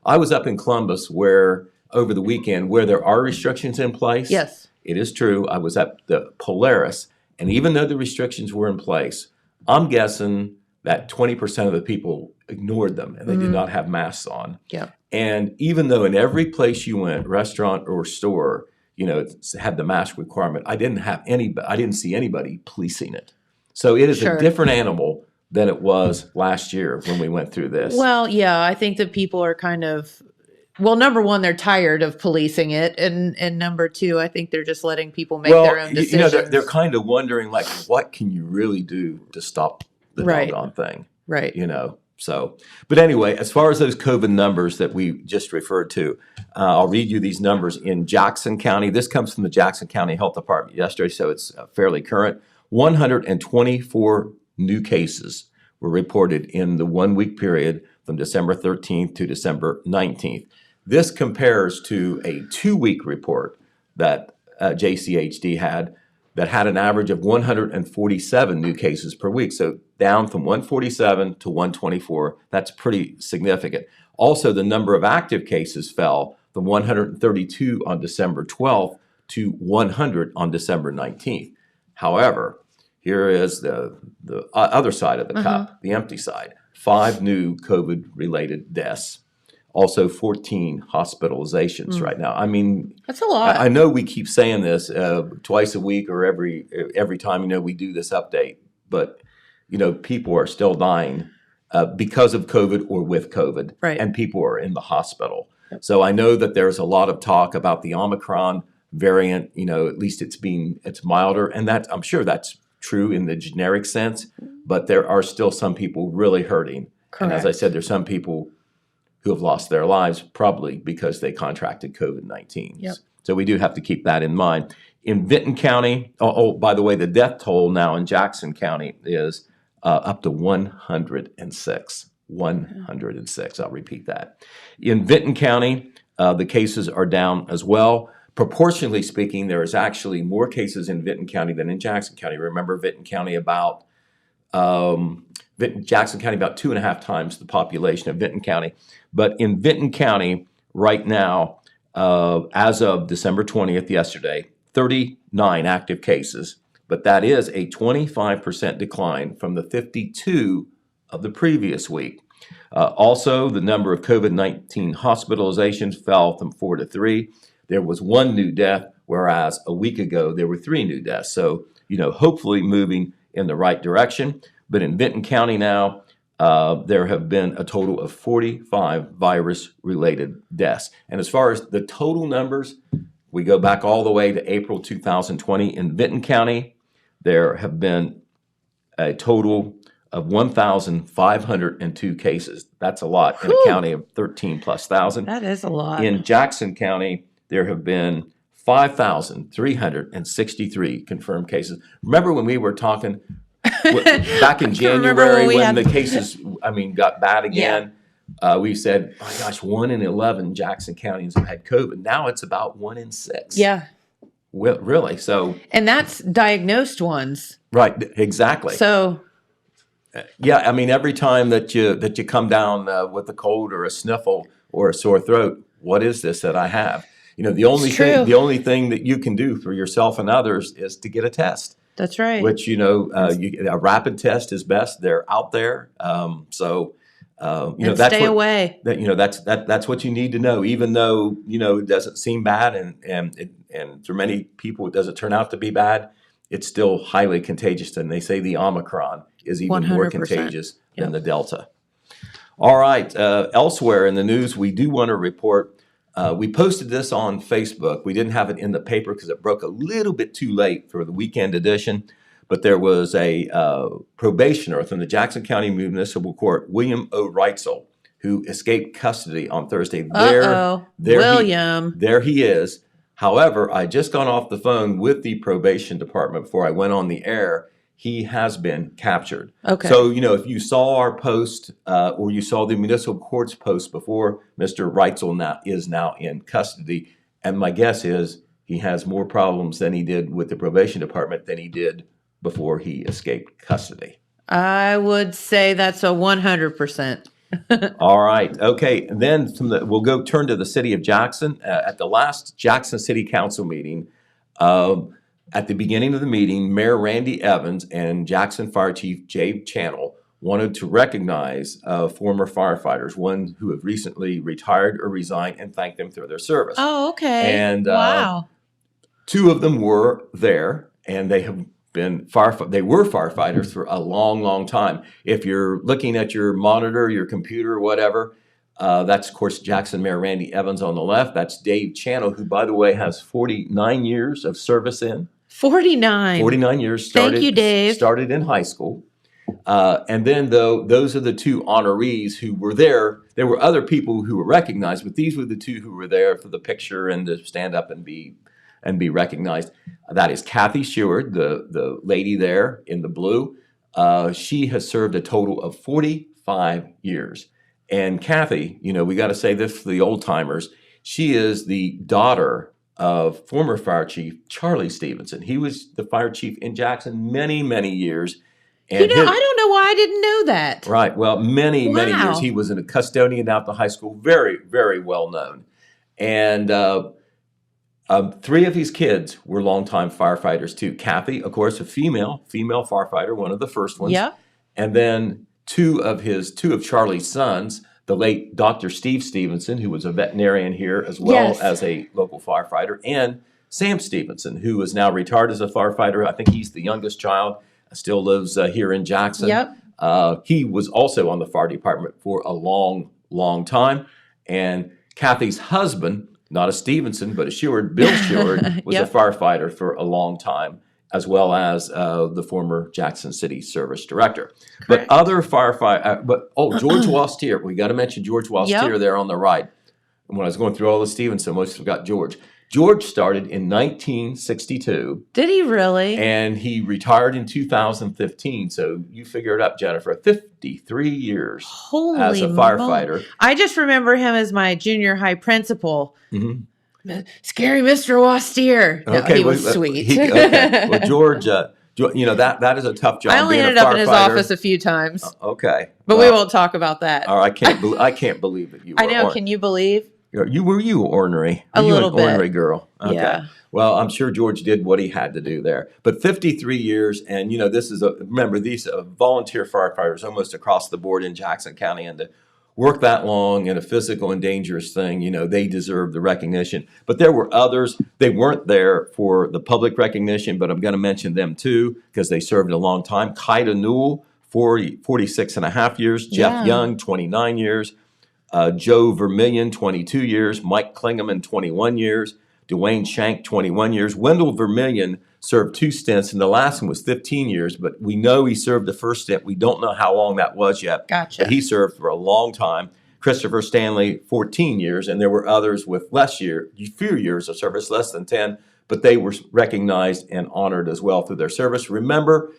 I was up in Columbus over the weekend where there are restrictions in place. Yes. It is true. I was at the Polaris, and even though the restrictions were in place, I'm guessing that 20% of the people ignored them and they did not have masks on. Yeah. And even though in every place you went, restaurant or store, it had the mask requirement, I didn't see anybody policing it. So it is a different animal than it was last year when we went through this. Well, yeah, I think that people are kind of, number one, they're tired of policing it. And number two, I think they're just letting people make their own decisions. They're kind of wondering, like, what can you really do to stop the doggone thing? Right. So, but anyway, as far as those COVID numbers that we just referred to, I'll read you these numbers in Jackson County. This comes from the Jackson County Health Department yesterday, so it's fairly current. 124 new cases were reported in the 1 week period from December 13th to December 19th. This compares to a 2 week report that JCHD had that had an average of 147 new cases per week. So down from 147 to 124, that's pretty significant. Also, the number of active cases fell from 132 on December 12th to 100 on December 19th. However, here is the other side of the cup, the empty side. 5 new COVID-related deaths. Also 14 hospitalizations right now. I mean, that's a lot. I know we keep saying this twice a week or every time we do this update, but people are still dying because of COVID or with COVID, right. And people are in the hospital. Yep. So I know that there's a lot of talk about the Omicron variant. At least it's milder, and I'm sure that's true in the generic sense. But there are still some people really hurting, Correct. And as I said, there's some people who have lost their lives probably because they contracted COVID-19. Yep. So we do have to keep that in mind. In Vinton County, by the way, the death toll now in Jackson County is up to 106. 106, I'll repeat that. In Vinton County, the cases are down as well. Proportionally speaking, there is actually more cases in Vinton County than in Jackson County. Remember, Jackson County about 2.5 times the population of Vinton County. But in Vinton County right now, as of December 20th, yesterday, 39 active cases, but that is a 25% decline from the 52 of the previous week. Also, the number of COVID-19 hospitalizations fell from 4 to 3. There was 1 new death, whereas a week ago there were 3 new deaths. So, hopefully moving in the right direction. But in Vinton County now, there have been a total of 45 virus-related deaths. And as far as the total numbers, we go back all the way to April 2020. In Vinton County, there have been a total of 1,502 cases. That's a lot in a county of 13 plus thousand. That is a lot. In Jackson County, there have been 5,363 confirmed cases. Remember when we were talking back in remember when January we when had- the cases, got bad again. We said, "My gosh, 1 in 11 Jackson counties have had COVID." Now it's about 1 in 6. Yeah. Well, really? So, And that's diagnosed ones. right, exactly. So, Yeah, I mean, every time that you come down with a cold or a sniffle or a sore throat, what is this that I have? The only It's true. the only thing that you can do for yourself and others is to get a test. that's right. Which a rapid test is best. They're out there, and that's stay away. that's what you need to know. Even though it doesn't seem bad, and for many people it doesn't turn out to be bad, it's still highly contagious. And they say the Omicron is even more 100%. contagious than the Delta. All right. Elsewhere in the news, we do want to report. We posted this on Facebook. We didn't have it in the paper because it broke a little bit too late for the weekend edition. But there was a probationer from the Jackson County Municipal Court, William O. Reitzel, who escaped custody on Thursday. William. There he is. However, I just got off the phone with the probation department before I went on the air. He has been captured. Okay. So, if you saw our post or you saw the municipal court's post before, Mr. Reitzel is now in custody. And my guess is he has more problems than he did with the probation department than he did before he escaped custody. I would say that's a 100%. All right. Okay. And then we'll go turn to the city of Jackson. At the last Jackson City Council meeting, at the beginning of the meeting, Mayor Randy Evans and Jackson Fire Chief Jay Channel wanted to recognize former firefighters, one who have recently retired or resigned, and thank them for their service. Oh, okay. And wow. 2 of them were there, and they have been they were firefighters for a long, long time. If you're looking at your monitor, your computer, whatever, that's, of course, Jackson Mayor Randy Evans on the left. That's Dave Channel, who, by the way, has 49 years of service in. 49. 49 years. Thank you, Dave. Started in high school. And then, those are the 2 honorees who were there. There were other people who were recognized, but these were the 2 who were there for the picture and to stand up and be recognized. That is Kathy Sheward, the lady there in the blue. She has served a total of 45 years. And Kathy, we got to say this for the old timers, she is the daughter of former fire chief Charlie Stevenson. He was the fire chief in Jackson many, many years. And I don't know why I didn't know that. Right. Well, many Wow. years. He was a custodian out the high school, very, very well known. And 3 of his kids were longtime firefighters too. Kathy, of course, a female firefighter, one of the first ones. Yep. And then two of Charlie's sons, the late Dr. Steve Stevenson, who was a veterinarian here as well Yes. as a local firefighter, and Sam Stevenson, who is now retired as a firefighter. I think he's the youngest child, still lives here in Jackson. Yep. He was also on the fire department for a long, long time. And Kathy's husband, not a Stevenson, but a Sheward, Bill Sheward, was Yep. a firefighter for a long time, as well as the former Jackson City Service Director. Correct. But other firefighters, George Wastier, we got to mention George Wastier Yep. there on the right. And when I was going through all the Stevenson, I almost forgot George. George started in 1962, Did he really? and he retired in 2015. So you figure it up, Jennifer, 53 years Holy as a firefighter. I just remember him as my junior high principal. Mhm. Scary Mr. Wastier. No, he was sweet. Okay. Well, George, that is a tough job. I only being a ended up in his firefighter. office a few times, Okay. but Well, we won't talk about that. I can't believe that you were. I know. Can you believe? Were you ornery? A Were you little an bit. ornery girl? Okay. Yeah. Well, I'm sure George did what he had to do there. But 53 years, and this is remember these volunteer firefighters almost across the board in Jackson County, and to work that long in a physical and dangerous thing, they deserve the recognition. But there were others. They weren't there for the public recognition, but I'm going to mention them too because they served a long time. Kaida Newell, 46 and a half years. Yeah. Jeff Young, 29 years. Joe Vermillion, 22 years. Mike Klingeman, 21 years. Dwayne Shank, 21 years. Wendell Vermillion served 2 stints, and the last one was 15 years. But we know he served the first stint. We don't know how long that was yet. Gotcha. But he served for a long time. Christopher Stanley, 14 years, and there were others with few years of service, less than 10, but they were recognized and honored as well through their service. Remember,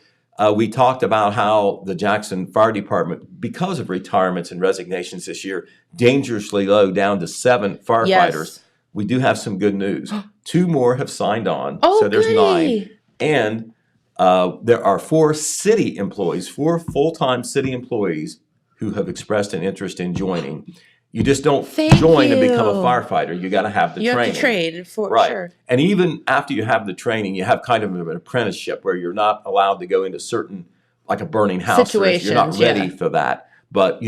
We talked about how the Jackson Fire Department, because of retirements and resignations this year, dangerously low, down to 7 firefighters. Yes. We do have some good news. 2 more have signed on, Oh, so there's goody. 9. And there are 4 city employees, 4 full-time city employees who have expressed an interest in joining. You just don't Thank join and become a you. firefighter. You got to have the You training. have to train for Right. sure. And even after you have the training, you have kind of an apprenticeship where you're not allowed to go into certain, like a burning house. You're not Situations, ready yeah. for that. But,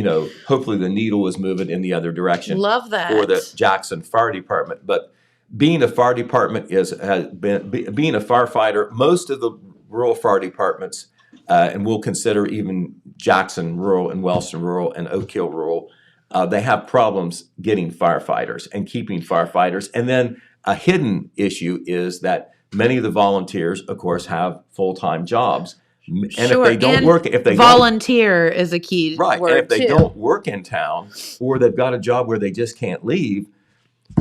hopefully the needle is moving in the other direction. Love that. For the Jackson Fire Department. But being a fire department being a firefighter, most of the rural fire departments, and we'll consider even Jackson Rural and Wellston Rural and Oak Hill Rural, they have problems getting firefighters and keeping firefighters. And then a hidden issue is that many of the volunteers, of course, have full-time jobs. And Sure. if they don't And work, if they volunteer is a key right, word and if they too. don't work in town, or they've got a job where they just can't leave,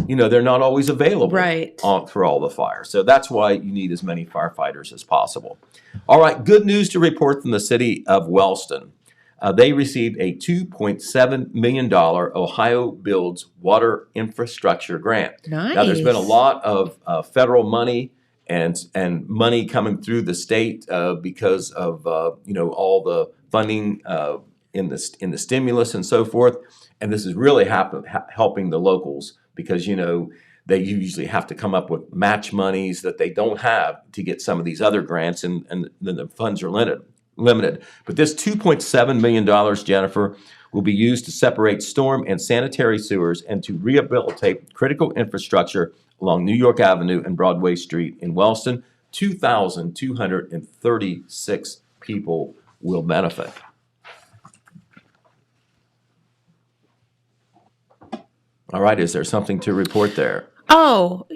they're not always available Right. for all the fires. So that's why you need as many firefighters as possible. All right, good news to report from the city of Wellston. They received a $2.7 million Ohio Builds Water Infrastructure Grant. Nice. Now, there's been a lot of federal money and money coming through the state because of all the funding in the stimulus and so forth. And this is really helping the locals because they usually have to come up with match monies that they don't have to get some of these other grants, and then the funds are limited. But this $2.7 million, Jennifer, will be used to separate storm and sanitary sewers and to rehabilitate critical infrastructure along New York Avenue and Broadway Street in Wellston. 2,236 people will benefit. All right, is there something to report there? Oh,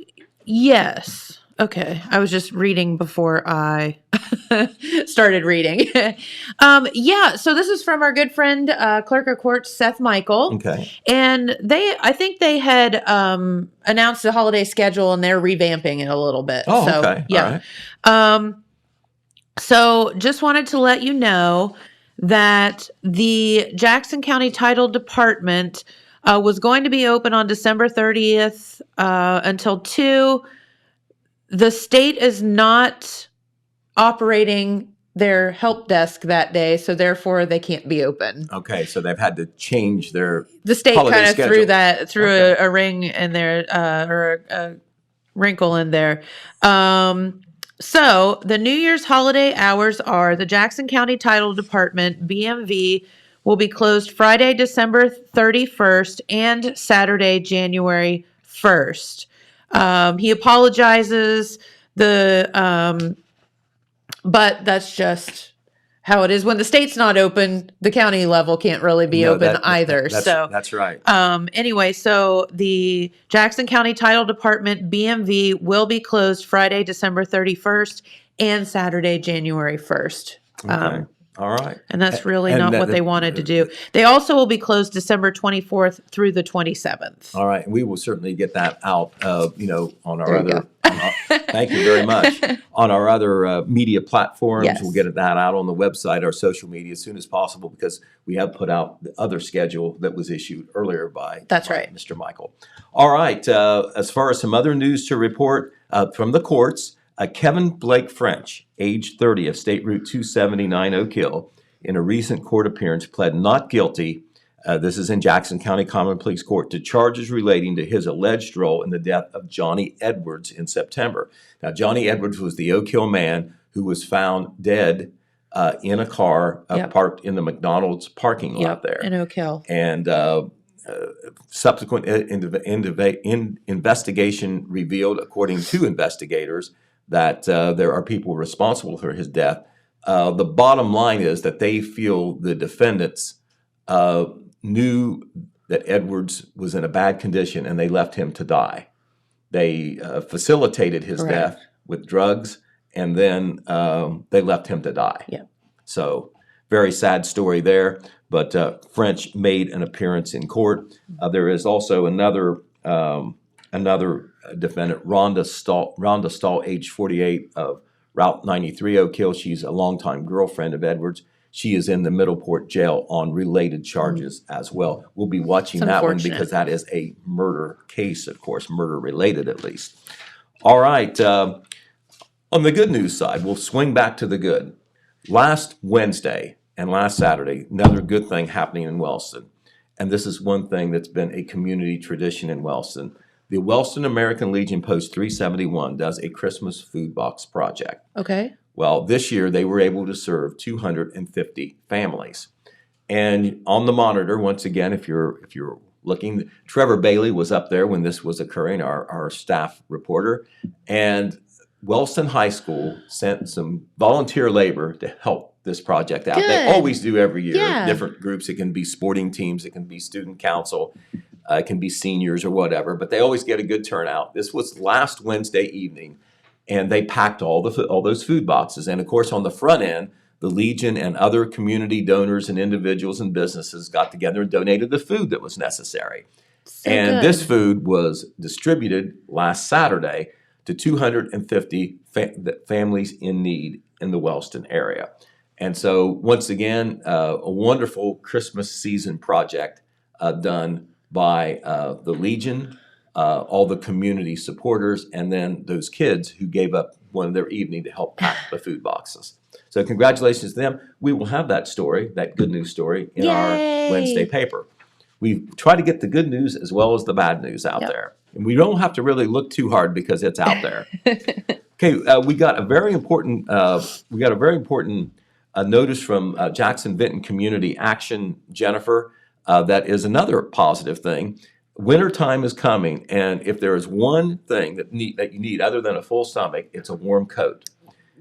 yes. Okay. I was just reading before I started reading. Yeah. So this is from our good friend, Clerk of Court, Seth Michael. Okay. And I think they had announced the holiday schedule and they're revamping it a little bit. Oh, so, okay. Yeah. All right. So just wanted to let you know that the Jackson County Title Department was going to be open on December 30th until 2. The state is not operating their help desk that day, so therefore they can't be open. Okay, so they've had to change their The state holiday kind of schedule. threw Okay. a ring in there or a wrinkle in there. So the New Year's holiday hours are the Jackson County Title Department, BMV, will be closed Friday, December 31st and Saturday, January 1st. He apologizes, but that's just how it is. When the state's not open, the county level can't really be open either. That's right. Anyway, so the Jackson County Title Department, BMV, will be closed Friday, December 31st and Saturday, January 1st. Okay. All right. And that's really And not that- what they wanted to do. They also will be closed December 24th through the 27th. All right. We will certainly get that out, on our There you other. Thank you very much. On our other media platforms, Yes. we'll get that out on the website, our social media as soon as possible because we have put out the other schedule that was issued earlier by That's right. Mr. Michael. All right. As far as some other news to report from the courts, Kevin Blake French, age 30 of State Route 279 Oak Hill, in a recent court appearance pled not guilty, this is in Jackson County Common Pleas Court, to charges relating to his alleged role in the death of Johnny Edwards in September. Now, Johnny Edwards was the Oak Hill man who was found dead in a car parked in the McDonald's parking lot there. In Oak Hill. And subsequent investigation revealed, according to investigators, that there are people responsible for his death. The bottom line is that they feel the defendants knew that Edwards was in a bad condition and they left him to die. They facilitated his Correct. death with drugs and then they left him to die. Yeah. So very sad story there, but French made an appearance in court. There is also another defendant, Rhonda Stahl, age 48 of Route 93 Oak Hill. She's a longtime girlfriend of Edwards. She is in the Middleport jail on related charges as well. We'll be watching It's that one unfortunate. because that is a murder case, of course, murder related at least. All right. On the good news side, we'll swing back to the good. Last Wednesday and last Saturday, another good thing happening in Wellston. And this is one thing that's been a community tradition in Wellston. The Wellston American Legion Post 371 does a Christmas food box project. Okay. Well, this year they were able to serve 250 families. And on the monitor, once again, if you're looking, Trevor Bailey was up there when this was occurring, our staff reporter. And Wellston High School sent some volunteer labor to help this project out. They Good. always do every year. Yeah. Different groups. It can be sporting teams. It can be student council. It can be seniors or whatever. But they always get a good turnout. This was last Wednesday evening. And they packed all those food boxes. And of course, on the front end, the Legion and other community donors and individuals and businesses got together and donated the food that was necessary. And good. this food was distributed last Saturday to 250 families in need in the Wellston area. And so, once again, a wonderful Christmas season project done by the Legion, all the community supporters, and then those kids who gave up one of their evening to help pack the food boxes. So congratulations to them. We will have that story, that good news story, in our Yay. Wednesday paper. We try to get the good news as well as the bad news out there. And we don't have to really look too hard because it's out there. Okay, we got a very important notice from Jackson Vinton Community Action, Jennifer. That is another positive thing. Wintertime is coming, and if there is one thing that you need other than a full stomach, it's a warm coat.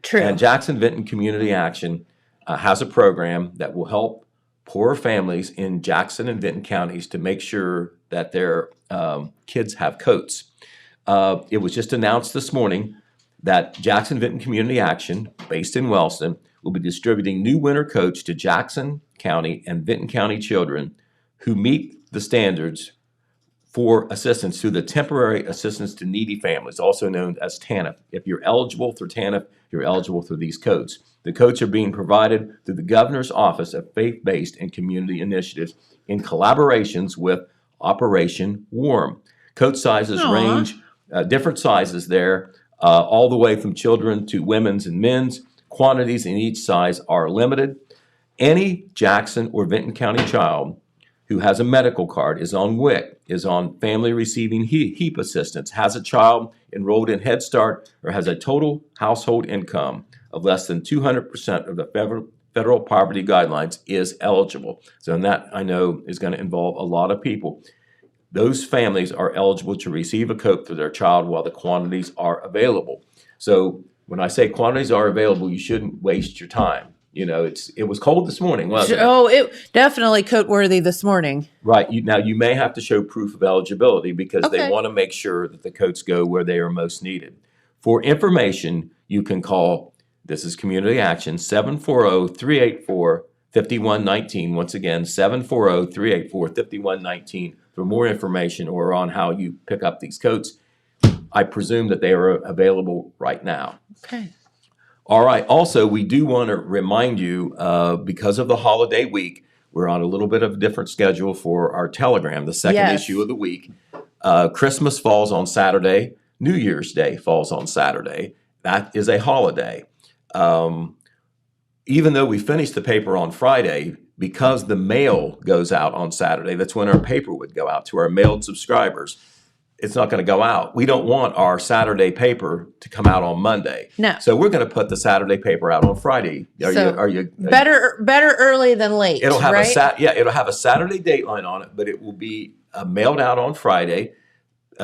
True. And Jackson Vinton Community Action has a program that will help poor families in Jackson and Vinton counties to make sure that their kids have coats. It was just announced this morning that Jackson Vinton Community Action, based in Wellston, will be distributing new winter coats to Jackson County and Vinton County children who meet the standards for assistance through the Temporary Assistance to Needy Families, also known as TANF. If you're eligible through TANF, you're eligible through these coats. The coats are being provided through the Governor's Office of Faith-Based and Community Initiatives in collaborations with Operation Warm. Coat sizes range, different sizes there, all the way from children to women's and men's. Quantities in each size are limited. Any Jackson or Vinton County child who has a medical card, is on WIC, is on Family Receiving HEAP Assistance, has a child enrolled in Head Start, or has a total household income of less than 200% of the federal poverty guidelines is eligible. So and that, I know, is going to involve a lot of people. Those families are eligible to receive a coat for their child while the quantities are available. So when I say quantities are available, you shouldn't waste your time. You know, it was cold this morning, wasn't it? Oh, it definitely coat worthy this morning. Right. Now, you may have to show proof of eligibility because Okay. they want to make sure that the coats go where they are most needed. For information, you can call, this is Community Action, 740-384-5119. Once again, 740-384-5119 for more information or on how you pick up these coats. I presume that they are available right now. Okay. All right. Also, we do want to remind you, because of the holiday week, we're on a little bit of a different schedule for our Telegram, the second Yes. issue of the week. Christmas falls on Saturday. New Year's Day falls on Saturday. That is a holiday. Even though we finished the paper on Friday, because the mail goes out on Saturday, that's when our paper would go out to our mailed subscribers. It's not going to go out. We don't want our Saturday paper to come out on Monday. No. So we're going to put the Saturday paper out on Friday. Are you better early than late? It'll have right? it'll have a Saturday dateline on it, but it will be mailed out on Friday.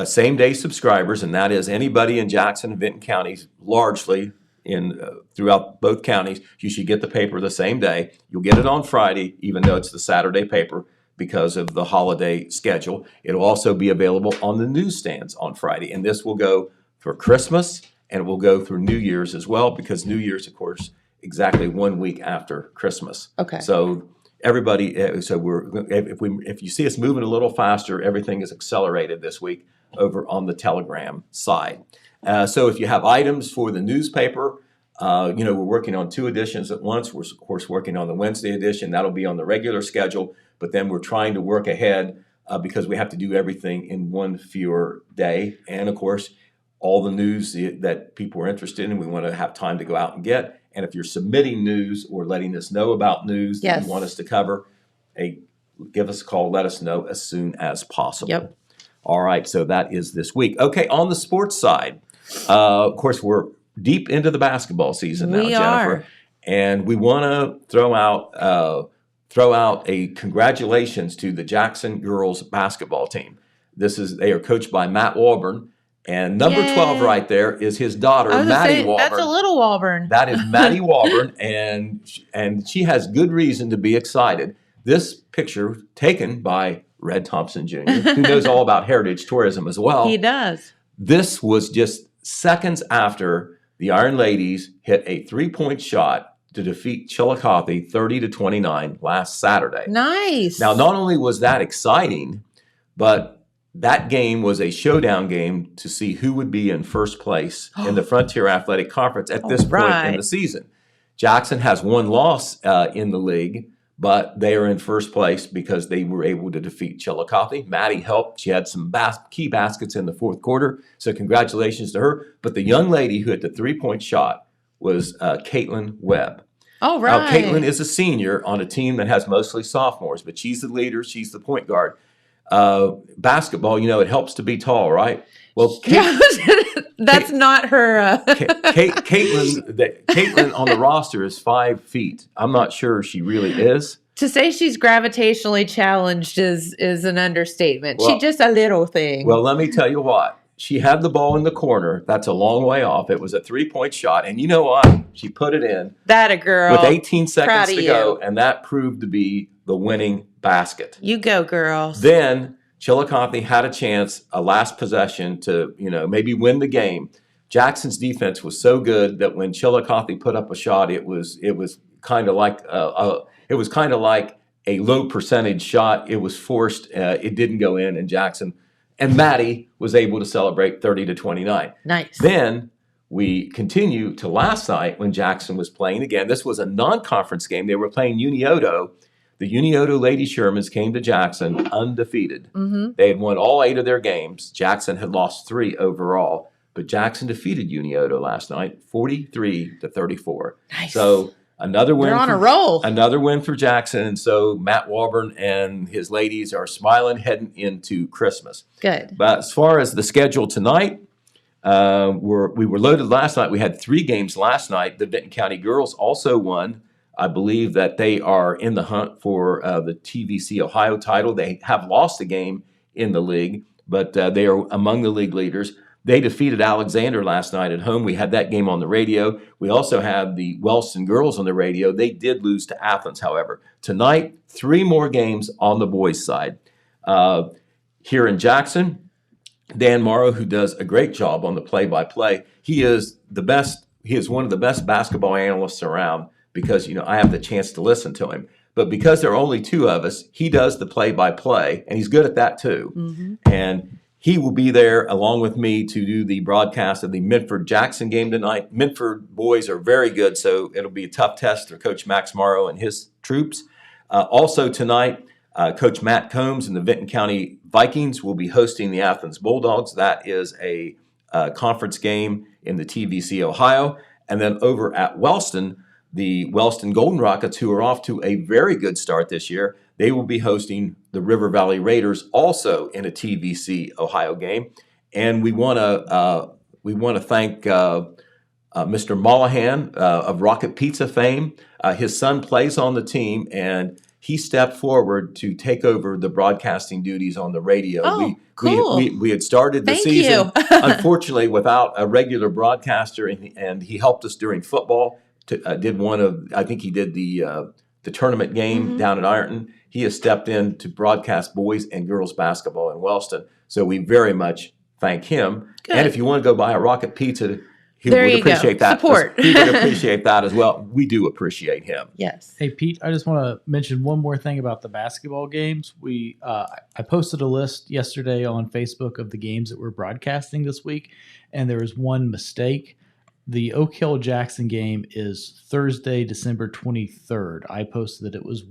Same day subscribers, and that is anybody in Jackson and Vinton counties, largely in throughout both counties. You should get the paper the same day. You'll get it on Friday, even though it's the Saturday paper, because of the holiday schedule. It'll also be available on the newsstands on Friday. And this will go for Christmas and it will go through New Year's as well, because New Year's, of course, exactly 1 week after Christmas. Okay. So everybody, if you see us moving a little faster, everything is accelerated this week over on the Telegram side. So if you have items for the newspaper, We're working on 2 editions at once. We're, of course, working on the Wednesday edition. That'll be on the regular schedule. But then we're trying to work ahead because we have to do everything in one fewer day. And, of course, all the news that people are interested in, we want to have time to go out and get. And if you're submitting news or letting us know about news that you want us to cover, give us a call. Let us know as soon as possible. Yep. All right. So that is this week. Okay. On the sports side, of course, we're deep into the basketball season now, Jennifer. And we want to throw out a congratulations to the Jackson girls basketball team. They are coached by Matt Walburn. And number 12 right there is his daughter, Maddie Walburn. That's a little Walburn. That is Maddie Walburn, and she has good reason to be excited. This picture taken by Red Thompson Jr., who knows all about heritage tourism as well. He does. This was just seconds after the Iron Ladies hit a 3-point shot to defeat Chillicothe 30-29 last Saturday. Nice. Now, not only was that exciting, but that game was a showdown game to see who would be in first place in the Frontier Athletic Conference at this point in the season. Jackson has 1 loss in the league, but they are in first place because they were able to defeat Chillicothe. Maddie helped. She had some key baskets in the 4th quarter, so congratulations to her. But the young lady who hit the 3-point shot was Caitlin Webb. Oh, right. Now, Caitlin is a senior on a team that has mostly sophomores, but she's the leader. She's the point guard. Basketball, it helps to be tall, right? Well, that's not her. Caitlin on the roster is 5 feet. I'm not sure she really is. To say she's gravitationally challenged is an understatement. She's just a little thing. Well, let me tell you what. She had the ball in the corner. That's a long way off. It was a 3-point shot. And you know what? She put it in. That a girl. With 18 seconds to go. And that proved to be the winning basket. You go, girls. Then Chillicothe had a chance, a last possession to, maybe win the game. Jackson's defense was so good that when Chillicothe put up a shot, it was kind of like a low percentage shot. It was forced. It didn't go in, and Jackson and Maddie was able to celebrate 30-29. Nice. Then we continue to last night when Jackson was playing again. This was a non-conference game. They were playing Unioto. The Unioto Lady Shermans came to Jackson undefeated. Mm-hmm. They had won all 8 of their games. Jackson had lost 3 overall. But Jackson defeated Unioto last night, 43-34. Nice. So another win. They're on a roll. Another win for Jackson. And so Matt Walburn and his ladies are smiling heading into Christmas. Good. But as far as the schedule tonight, we were loaded last night. We had 3 games last night. The Vinton County girls also won. I believe that they are in the hunt for the TVC Ohio title. They have lost a game in the league, but they are among the league leaders. They defeated Alexander last night at home. We had that game on the radio. We also have the Wellston girls on the radio. They did lose to Athens, however. Tonight, 3 more games on the boys' side. Here in Jackson, Dan Morrow, who does a great job on the play-by-play, he is the best. He is one of the best basketball analysts around because, I have the chance to listen to him. But because there are only 2 of us, he does the play-by-play, and he's good at that too. Mm-hmm. And he will be there along with me to do the broadcast of the Minford-Jackson game tonight. Minford boys are very good, so it'll be a tough test for Coach Max Morrow and his troops. Also tonight, Coach Matt Combs and the Vinton County Vikings will be hosting the Athens Bulldogs. That is a conference game in the TVC Ohio. And then over at Wellston, the Wellston Golden Rockets, who are off to a very good start this year, they will be hosting the River Valley Raiders, also in a TVC Ohio game. And we want to thank Mr. Mollahan of Rocket Pizza fame. His son plays on the team, and he stepped forward to take over the broadcasting duties on the radio. Oh, cool. We had started the season, unfortunately, without a regular broadcaster, and he helped us during football. I think he did the tournament game down at Ironton. He has stepped in to broadcast boys and girls basketball in Wellston. So we very much thank him. Good. And if you want to go buy a Rocket Pizza, he would appreciate that. Support. He would appreciate that as well. We do appreciate him. Yes. Hey, Pete, I just want to mention one more thing about the basketball games. I posted a list yesterday on Facebook of the games that we're broadcasting this week, and there was one mistake. The Oak Hill Jackson game is Thursday, December 23rd. I posted that it was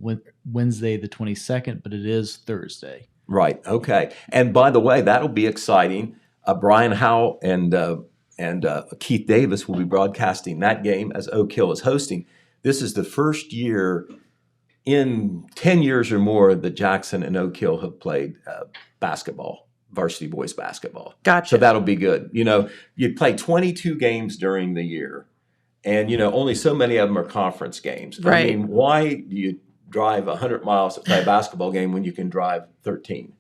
Wednesday the 22nd, but it is Thursday. Right. Okay. And by the way, that'll be exciting. Brian Howe and Keith Davis will be broadcasting that game as Oak Hill is hosting. This is the first year in 10 years or more that Jackson and Oak Hill have played basketball. Varsity boys basketball. Gotcha. So that'll be good. You play 22 games during the year, and only so many of them are conference games. Right. I mean, why do you drive 100 miles to play a basketball game when you can drive 13?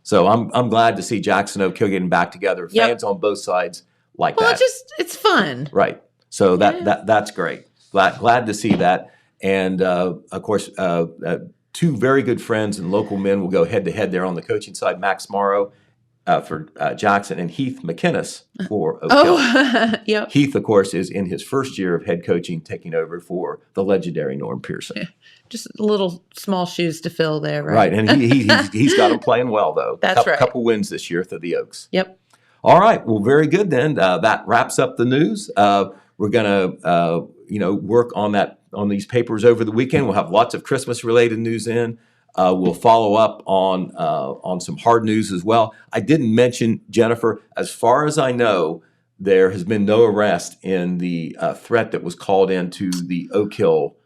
So I'm glad to see Jackson Oak Hill getting back together. Yep. Fans on both sides like Well, that. it's fun. Right. So that's great. Glad to see that. And of course, two very good friends and local men will go head to head there on the coaching side. Max Morrow for Jackson and Heath McInnes for Oak Hill. Yep. Heath, of course, is in his first year of head coaching, taking over for the legendary Norm Pearson. Just little small shoes to fill there, right? Right, and he's got him playing well though. That's right. Couple wins this year for the Oaks. Yep. All right, well, very good then. That wraps up the news. We're gonna work on these papers over the weekend. We'll have lots of Christmas related news in. We'll follow up on some hard news as well. I didn't mention, Jennifer, as far as I know, there has been no arrest in the threat that was called in to the Oak Hill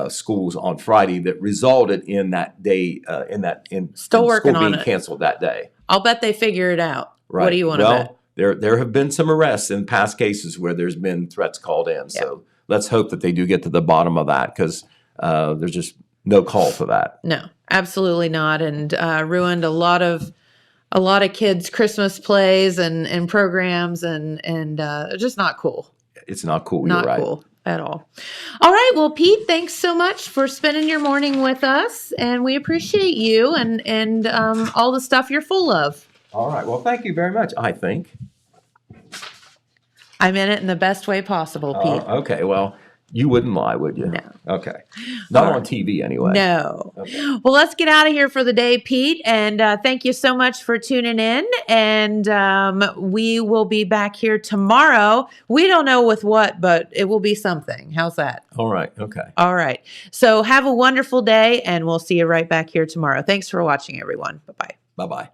schools on Friday that resulted in that day in Still working school on being it. canceled that day. I'll bet they figure it out. Right. What do you want to bet? There have been some arrests in past cases where there's been threats called in. So let's hope that they do get to the bottom of that, because there's just no call for that. No, absolutely not, and ruined a lot of kids' Christmas plays and programs, and just not cool. It's not cool. Not You're right. cool at all. All right, well, Pete, thanks so much for spending your morning with us, and we appreciate you and all the stuff you're full of. All right. Well, thank you very much. I think. I meant it in the best way possible, Pete. Okay. Well, you wouldn't lie, would you? No. Okay. Not on TV anyway. No. Okay. Well, let's get out of here for the day, Pete. And thank you so much for tuning in. And we will be back here tomorrow. We don't know with what, but it will be something. How's that? All right. Okay. All right. So have a wonderful day, and we'll see you right back here tomorrow. Thanks for watching, everyone. Bye-bye. Bye-bye.